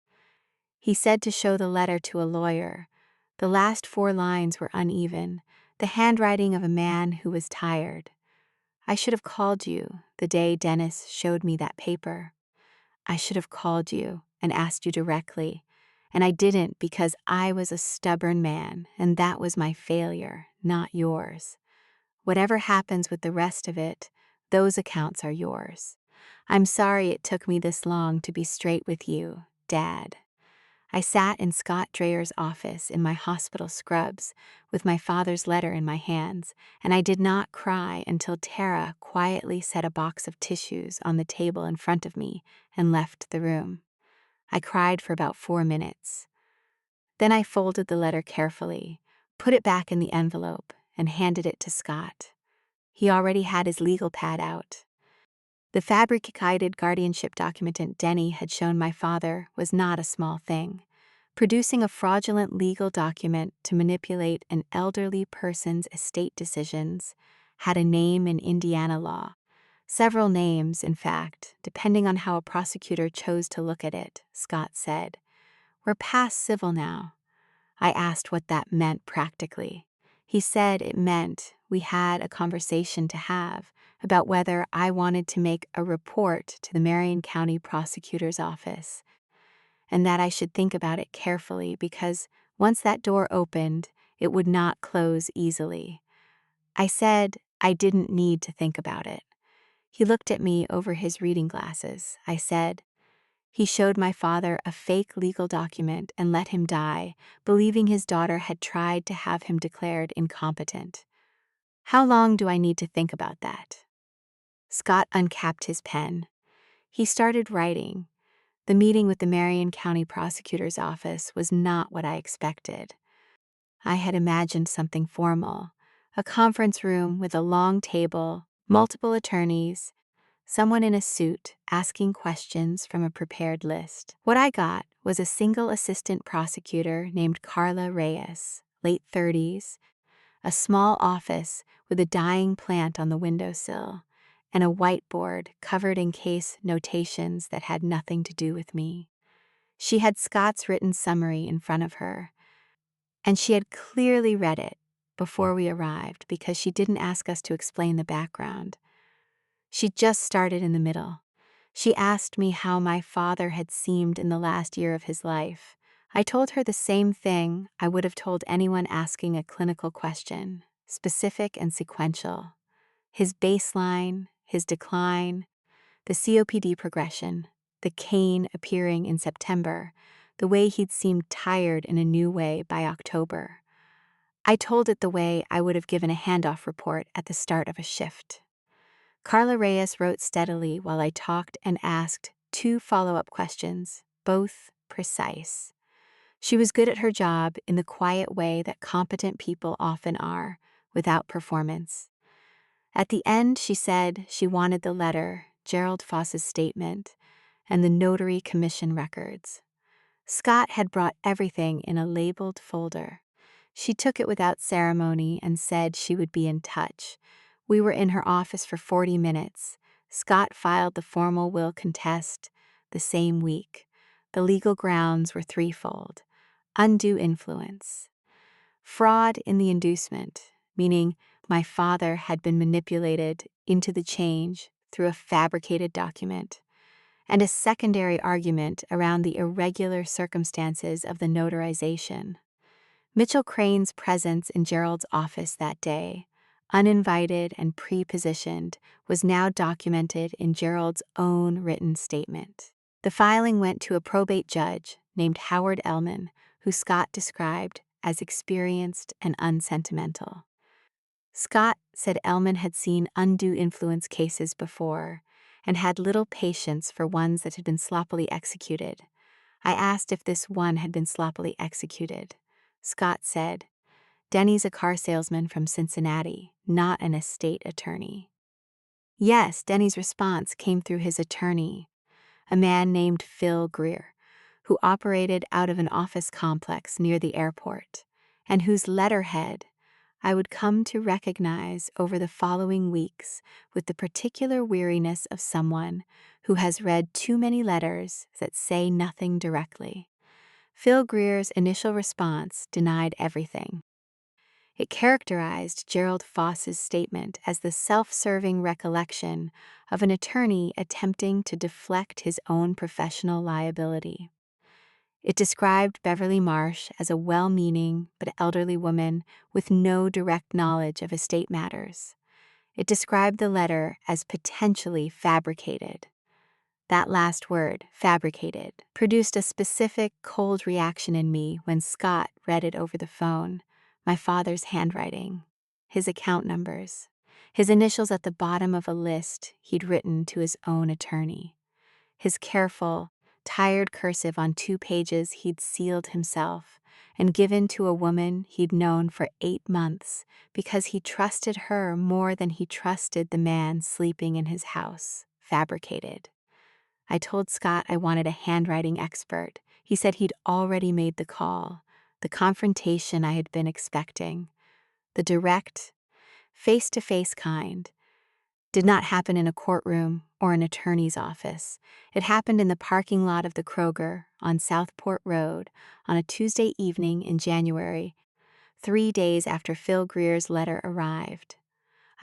Speaker 1: He said to show the letter to a lawyer. The last 4 lines were uneven, the handwriting of a man who was tired. I should have called you the day Dennis showed me that paper. I should have called you and asked you directly, and I didn't because I was a stubborn man, and that was my failure, not yours. Whatever happens with the rest of it, those accounts are yours. I'm sorry it took me this long to be straight with you, Dad. I sat in Scott Drayer's office in my hospital scrubs with my father's letter in my hands, and I did not cry until Tara quietly set a box of tissues on the table in front of me and left the room. I cried for about 4 minutes. Then I folded the letter carefully, put it back in the envelope, and handed it to Scott. He already had his legal pad out. The fabricated guardianship document Denny had shown my father was not a small thing. Producing a fraudulent legal document to manipulate an elderly person's estate decisions had a name in Indiana law. Several names, in fact, depending on how a prosecutor chose to look at it, Scott said. We're past civil now. I asked what that meant practically. He said it meant we had a conversation to have about whether I wanted to make a report to the Marion County Prosecutor's Office, and that I should think about it carefully because once that door opened, it would not close easily. I said I didn't need to think about it. He looked at me over his reading glasses. I said, he showed my father a fake legal document and let him die, believing his daughter had tried to have him declared incompetent. How long do I need to think about that? Scott uncapped his pen. He started writing. The meeting with the Marion County Prosecutor's Office was not what I expected. I had imagined something formal, a conference room with a long table, multiple attorneys, someone in a suit asking questions from a prepared list. What I got was a single assistant prosecutor named Carla Reyes, late 30s, a small office with a dying plant on the windowsill, and a whiteboard covered in case notations that had nothing to do with me. She had Scott's written summary in front of her, and she had clearly read it before we arrived because she didn't ask us to explain the background. She just started in the middle. She asked me how my father had seemed in the last year of his life. I told her the same thing I would have told anyone asking a clinical question, specific and sequential. His baseline, his decline, the COPD progression, the cane appearing in September, the way he'd seemed tired in a new way by October. I told it the way I would have given a handoff report at the start of a shift. Carla Reyes wrote steadily while I talked and asked 2 follow-up questions, both precise. She was good at her job in the quiet way that competent people often are, without performance. At the end, she said she wanted the letter, Gerald Foss's statement, and the notary commission records. Scott had brought everything in a labeled folder. She took it without ceremony and said she would be in touch. We were in her office for 40 minutes. Scott filed the formal will contest the same week. The legal grounds were threefold: undue influence, fraud in the inducement, meaning my father had been manipulated into the change through a fabricated document, and a secondary argument around the irregular circumstances of the notarization. Mitchell Crane's presence in Gerald's office that day, uninvited and pre-positioned, was now documented in Gerald's own written statement. The filing went to a probate judge named Howard Ellman, who Scott described as experienced and unsentimental. Scott said Ellman had seen undue influence cases before and had little patience for ones that had been sloppily executed. I asked if this one had been sloppily executed. Scott said, "Denny's a car salesman from Cincinnati, not an estate attorney." Yes, Denny's response came through his attorney, a man named Phil Greer, who operated out of an office complex near the airport, and whose letterhead I would come to recognize over the following weeks with the particular weariness of someone who has read too many letters that say nothing directly. Phil Greer's initial response denied everything. It characterized Gerald Foss's statement as the self-serving recollection of an attorney attempting to deflect his own professional liability. It described Beverly Marsh as a well-meaning but elderly woman with no direct knowledge of estate matters. It described the letter as potentially fabricated. That last word, fabricated, produced a specific cold reaction in me when Scott read it over the phone. My father's handwriting, his account numbers, his initials at the bottom of a list he'd written to his own attorney, his careful, tired cursive on 2 pages he'd sealed himself and given to a woman he'd known for 8 months because he trusted her more than he trusted the man sleeping in his house, fabricated. I told Scott I wanted a handwriting expert. He said he'd already made the call, the confrontation I had been expecting. The direct, face-to-face kind did not happen in a courtroom or an attorney's office. It happened in the parking lot of the Kroger on Southport Road on a Tuesday evening in January, 3 days after Phil Greer's letter arrived.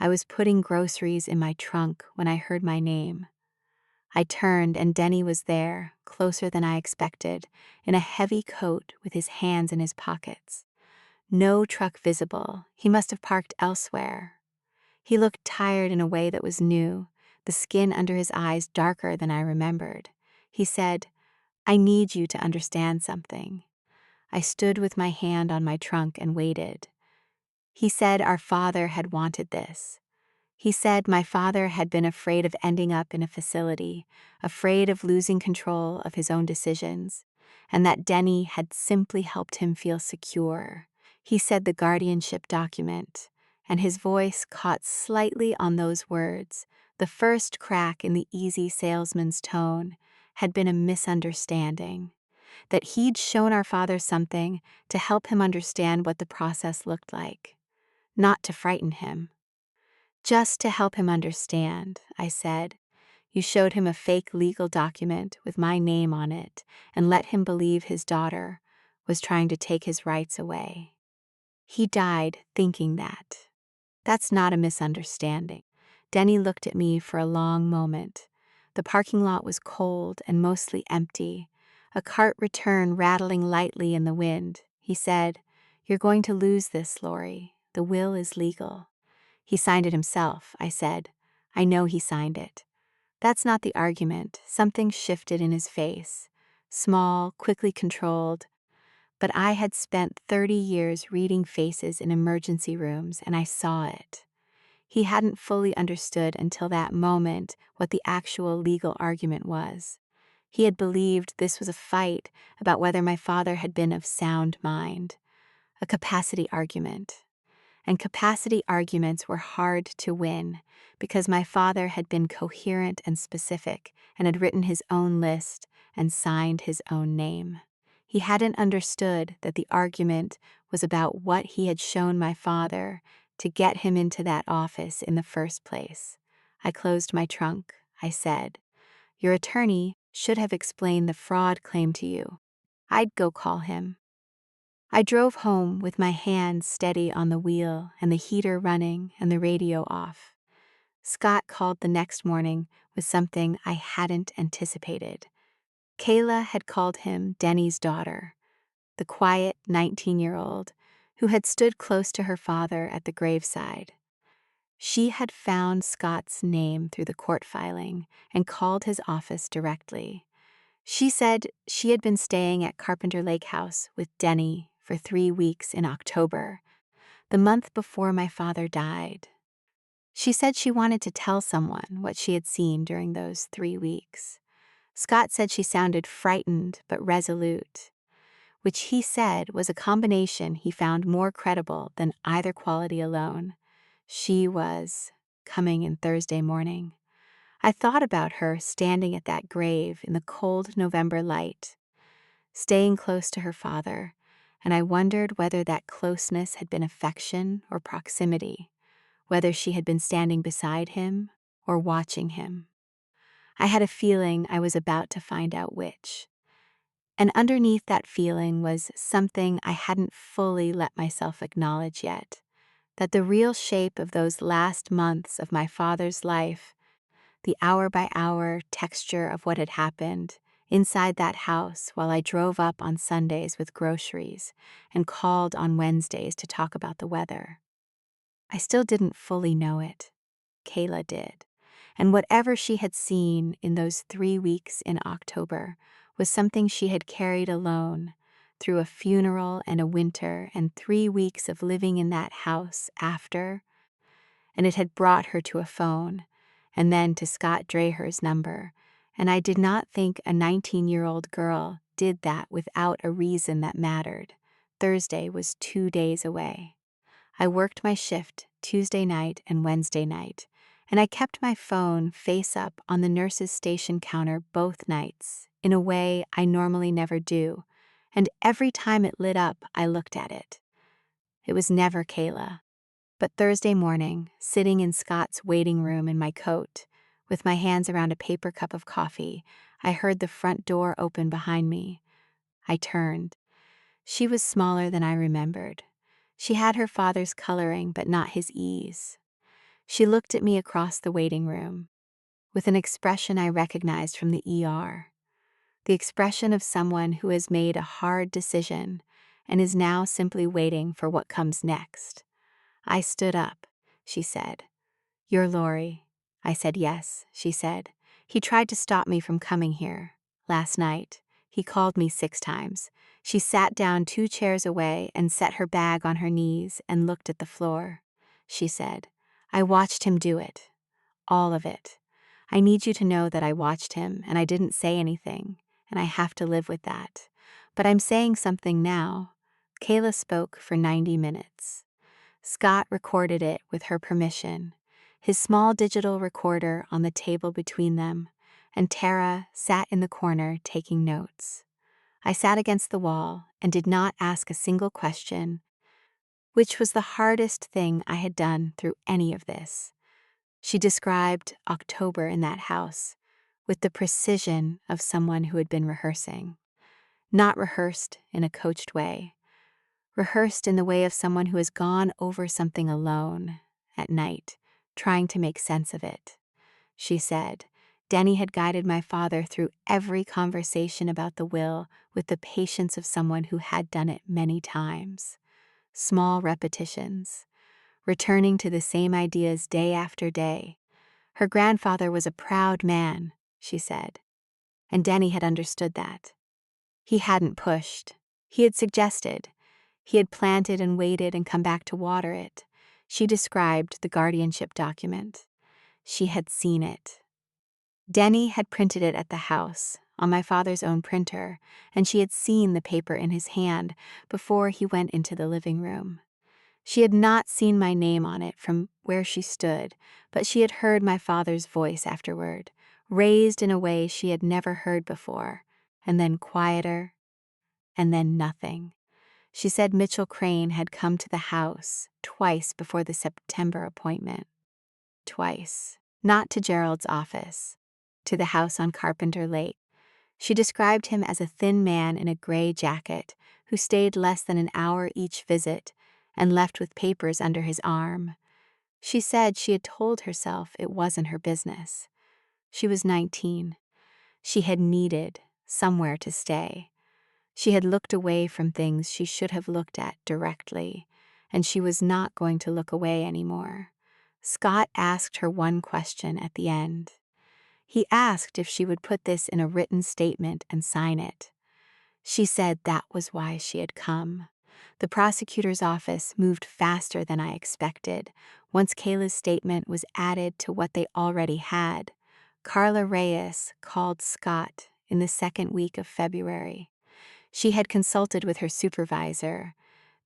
Speaker 1: I was putting groceries in my trunk when I heard my name. I turned and Denny was there, closer than I expected, in a heavy coat with his hands in his pockets. No truck visible. He must have parked elsewhere. He looked tired in a way that was new, the skin under his eyes darker than I remembered. He said, "I need you to understand something." I stood with my hand on my trunk and waited. He said our father had wanted this. He said my father had been afraid of ending up in a facility, afraid of losing control of his own decisions, and that Denny had simply helped him feel secure. He said the guardianship document, and his voice caught slightly on those words, the first crack in the easy salesman's tone, had been a misunderstanding, that he'd shown our father something to help him understand what the process looked like, not to frighten him. "Just to help him understand," I said. "You showed him a fake legal document with my name on it and let him believe his daughter was trying to take his rights away. He died thinking that. That's not a misunderstanding." Denny looked at me for a long moment. The parking lot was cold and mostly empty. A cart return rattling lightly in the wind. He said, "You're going to lose this, Lori. The will is legal." "He signed it himself," I said. "I know he signed it." "That's not the argument." Something shifted in his face. Small, quickly controlled. But I had spent 30 years reading faces in emergency rooms, and I saw it. He hadn't fully understood until that moment what the actual legal argument was. He had believed this was a fight about whether my father had been of sound mind, a capacity argument. And capacity arguments were hard to win because my father had been coherent and specific and had written his own list and signed his own name. He hadn't understood that the argument was about what he had shown my father to get him into that office in the first place. I closed my trunk. I said, "Your attorney should have explained the fraud claim to you. I'd go call him." I drove home with my hands steady on the wheel and the heater running and the radio off. Scott called the next morning with something I hadn't anticipated. Kayla had called him Denny's daughter, the quiet 19-year-old who had stood close to her father at the graveside. She had found Scott's name through the court filing and called his office directly. She said she had been staying at Carpenter Lake House with Denny for 3 weeks in October, the month before my father died. She said she wanted to tell someone what she had seen during those 3 weeks. Scott said she sounded frightened but resolute, which he said was a combination he found more credible than either quality alone. She was coming in Thursday morning. I thought about her standing at that grave in the cold November light, staying close to her father, and I wondered whether that closeness had been affection or proximity, whether she had been standing beside him or watching him. I had a feeling I was about to find out which. And underneath that feeling was something I hadn't fully let myself acknowledge yet, that the real shape of those last months of my father's life, the hour-by-hour texture of what had happened inside that house while I drove up on Sundays with groceries and called on Wednesdays to talk about the weather. I still didn't fully know it. Kayla did. And whatever she had seen in those 3 weeks in October was something she had carried alone through a funeral and a winter and 3 weeks of living in that house after, and it had brought her to a phone, and then to Scott Draher's number, and I did not think a 19-year-old girl did that without a reason that mattered. Thursday was 2 days away. I worked my shift Tuesday night and Wednesday night, and I kept my phone face up on the nurse's station counter both nights, in a way I normally never do, and every time it lit up, I looked at it. It was never Kayla. But Thursday morning, sitting in Scott's waiting room in my coat, with my hands around a paper cup of coffee, I heard the front door open behind me. I turned. She was smaller than I remembered. She had her father's coloring, but not his ease. She looked at me across the waiting room, with an expression I recognized from the ER. The expression of someone who has made a hard decision and is now simply waiting for what comes next. I stood up. She said, "You're Lori." I said, "Yes," she said. "He tried to stop me from coming here. Last night, he called me 6 times. She sat down 2 chairs away and set her bag on her knees and looked at the floor. She said, "I watched him do it. All of it. I need you to know that I watched him and I didn't say anything, and I have to live with that. But I'm saying something now." Kayla spoke for 90 minutes. Scott recorded it with her permission, his small digital recorder on the table between them, and Tara sat in the corner taking notes. I sat against the wall and did not ask a single question, which was the hardest thing I had done through any of this. She described October in that house with the precision of someone who had been rehearsing. Not rehearsed in a coached way. Rehearsed in the way of someone who has gone over something alone at night, trying to make sense of it. She said, Denny had guided my father through every conversation about the will with the patience of someone who had done it many times. Small repetitions, returning to the same ideas day after day. Her grandfather was a proud man, she said, and Denny had understood that. He hadn't pushed. He had suggested. He had planted and waited and come back to water it. She described the guardianship document. She had seen it. Denny had printed it at the house, on my father's own printer, and she had seen the paper in his hand before he went into the living room. She had not seen my name on it from where she stood, but she had heard my father's voice afterward, raised in a way she had never heard before, and then quieter, and then nothing. She said Mitchell Crane had come to the house twice before the September appointment. Twice. Not to Gerald's office. To the house on Carpenter Lake. She described him as a thin man in a gray jacket who stayed less than an hour each visit and left with papers under his arm. She said she had told herself it wasn't her business. She was 19. She had needed somewhere to stay. She had looked away from things she should have looked at directly, and she was not going to look away anymore. Scott asked her one question at the end. He asked if she would put this in a written statement and sign it. She said that was why she had come. The prosecutor's office moved faster than I expected. Once Kayla's statement was added to what they already had, Carla Reyes called Scott in the second week of February. She had consulted with her supervisor.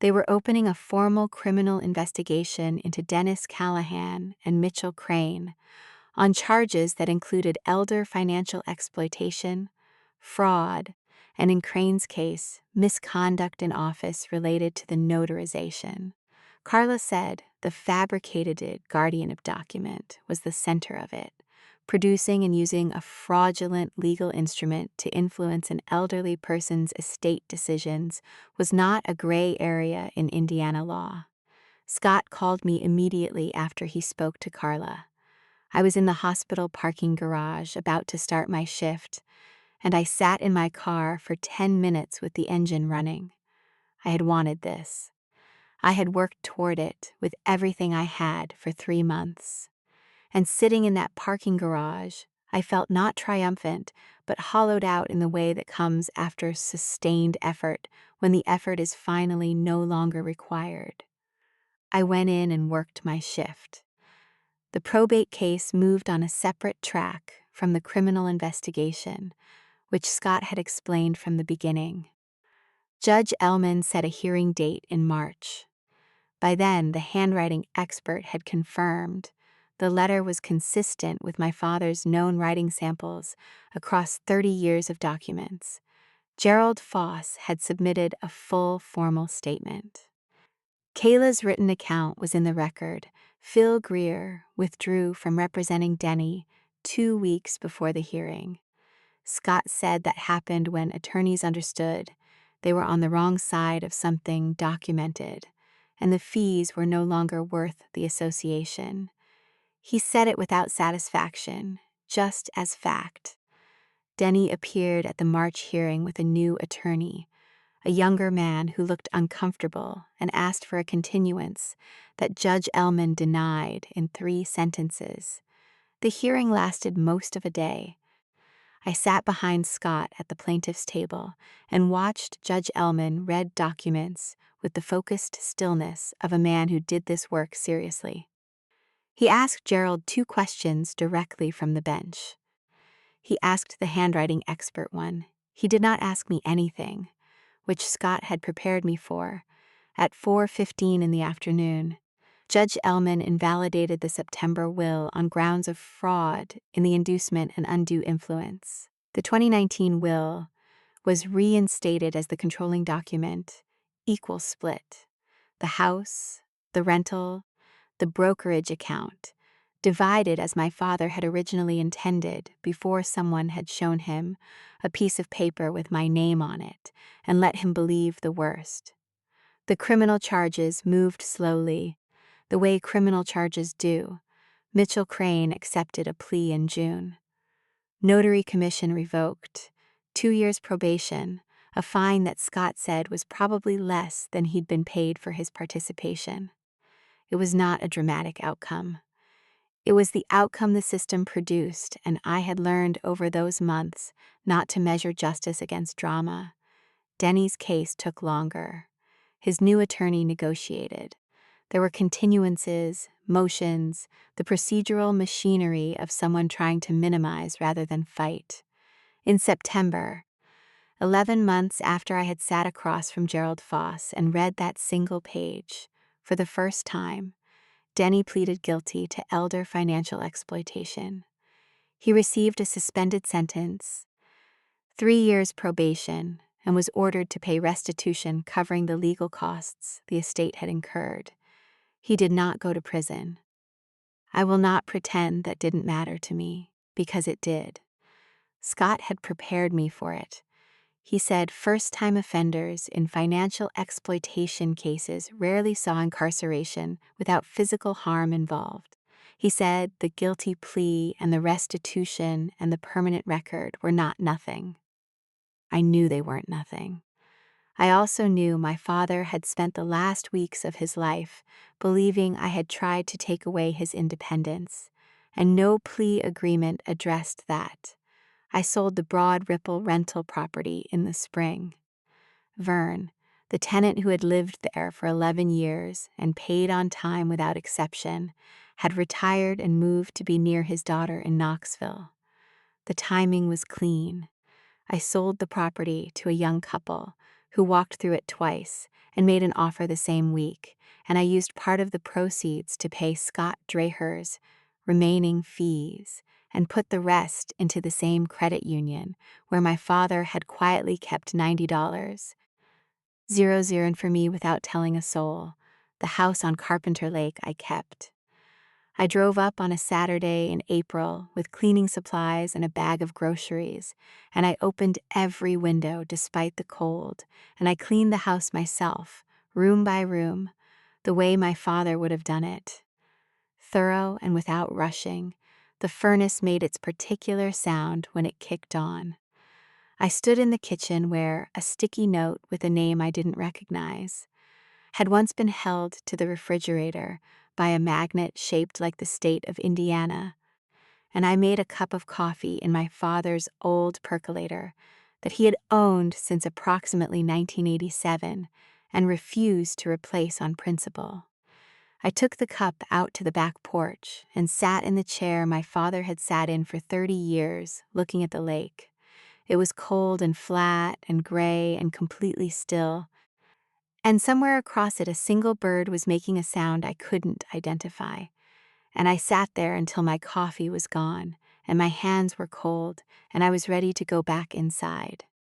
Speaker 1: They were opening a formal criminal investigation into Dennis Callahan and Mitchell Crane on charges that included elder financial exploitation, fraud, and in Crane's case, misconduct in office related to the notarization. Carla said the fabricated guardianship document was the center of it, producing and using a fraudulent legal instrument to influence an elderly person's estate decisions was not a gray area in Indiana law. Scott called me immediately after he spoke to Carla. I was in the hospital parking garage about to start my shift, and I sat in my car for 10 minutes with the engine running. I had wanted this. I had worked toward it with everything I had for 3 months. And sitting in that parking garage, I felt not triumphant, but hollowed out in the way that comes after sustained effort when the effort is finally no longer required. I went in and worked my shift. The probate case moved on a separate track from the criminal investigation, which Scott had explained from the beginning. Judge Ellman set a hearing date in March. By then, the handwriting expert had confirmed the letter was consistent with my father's known writing samples across 30 years of documents. Gerald Foss had submitted a full formal statement. Kayla's written account was in the record. Phil Greer withdrew from representing Denny 2 weeks before the hearing. Scott said that happened when attorneys understood they were on the wrong side of something documented, and the fees were no longer worth the association. He said it without satisfaction, just as fact. Denny appeared at the March hearing with a new attorney, a younger man who looked uncomfortable and asked for a continuance that Judge Ellman denied in 3 sentences. The hearing lasted most of a day. I sat behind Scott at the plaintiff's table and watched Judge Ellman read documents with the focused stillness of a man who did this work seriously. He asked Gerald 2 questions directly from the bench. He asked the handwriting expert one. He did not ask me anything, which Scott had prepared me for. At 4:15 in the afternoon, Judge Ellman invalidated the September will on grounds of fraud in the inducement and undue influence. The 2019 will was reinstated as the controlling document, equal split. The house, the rental, the brokerage account, divided as my father had originally intended before someone had shown him a piece of paper with my name on it and let him believe the worst. The criminal charges moved slowly, the way criminal charges do. Mitchell Crane accepted a plea in June. Notary commission revoked, 2 years probation, a fine that Scott said was probably less than he'd been paid for his participation. It was not a dramatic outcome. It was the outcome the system produced, and I had learned over those months not to measure justice against drama. Denny's case took longer. His new attorney negotiated. There were continuances, motions, the procedural machinery of someone trying to minimize rather than fight. In September, 11 months after I had sat across from Gerald Foss and read that single page, for the first time, Denny pleaded guilty to elder financial exploitation. He received a suspended sentence, 3 years probation, and was ordered to pay restitution covering the legal costs the estate had incurred. He did not go to prison. I will not pretend that didn't matter to me, because it did. Scott had prepared me for it. He said first-time offenders in financial exploitation cases rarely saw incarceration without physical harm involved. He said the guilty plea and the restitution and the permanent record were not nothing. I knew they weren't nothing. I also knew my father had spent the last weeks of his life believing I had tried to take away his independence, and no plea agreement addressed that. I sold the Broad Ripple rental property in the spring. Vern, the tenant who had lived there for 11 years and paid on time without exception, had retired and moved to be near his daughter in Knoxville. The timing was clean. I sold the property to a young couple who walked through it twice and made an offer the same week, and I used part of the proceeds to pay Scott Draher's remaining fees and put the rest into the same credit union where my father had quietly kept $90. 0 for me without telling a soul. The house on Carpenter Lake I kept. I drove up on a Saturday in April with cleaning supplies and a bag of groceries, and I opened every window despite the cold, and I cleaned the house myself, room by room, the way my father would have done it. Thorough and without rushing, the furnace made its particular sound when it kicked on. I stood in the kitchen where a sticky note with a name I didn't recognize had once been held to the refrigerator by a magnet shaped like the state of Indiana, and I made a cup of coffee in my father's old percolator that he had owned since approximately 1987 and refused to replace on principle. I took the cup out to the back porch and sat in the chair my father had sat in for 30 years, looking at the lake. It was cold and flat and gray and completely still, and somewhere across it a single bird was making a sound I couldn't identify. And I sat there until my coffee was gone, and my hands were cold, and I was ready to go back inside.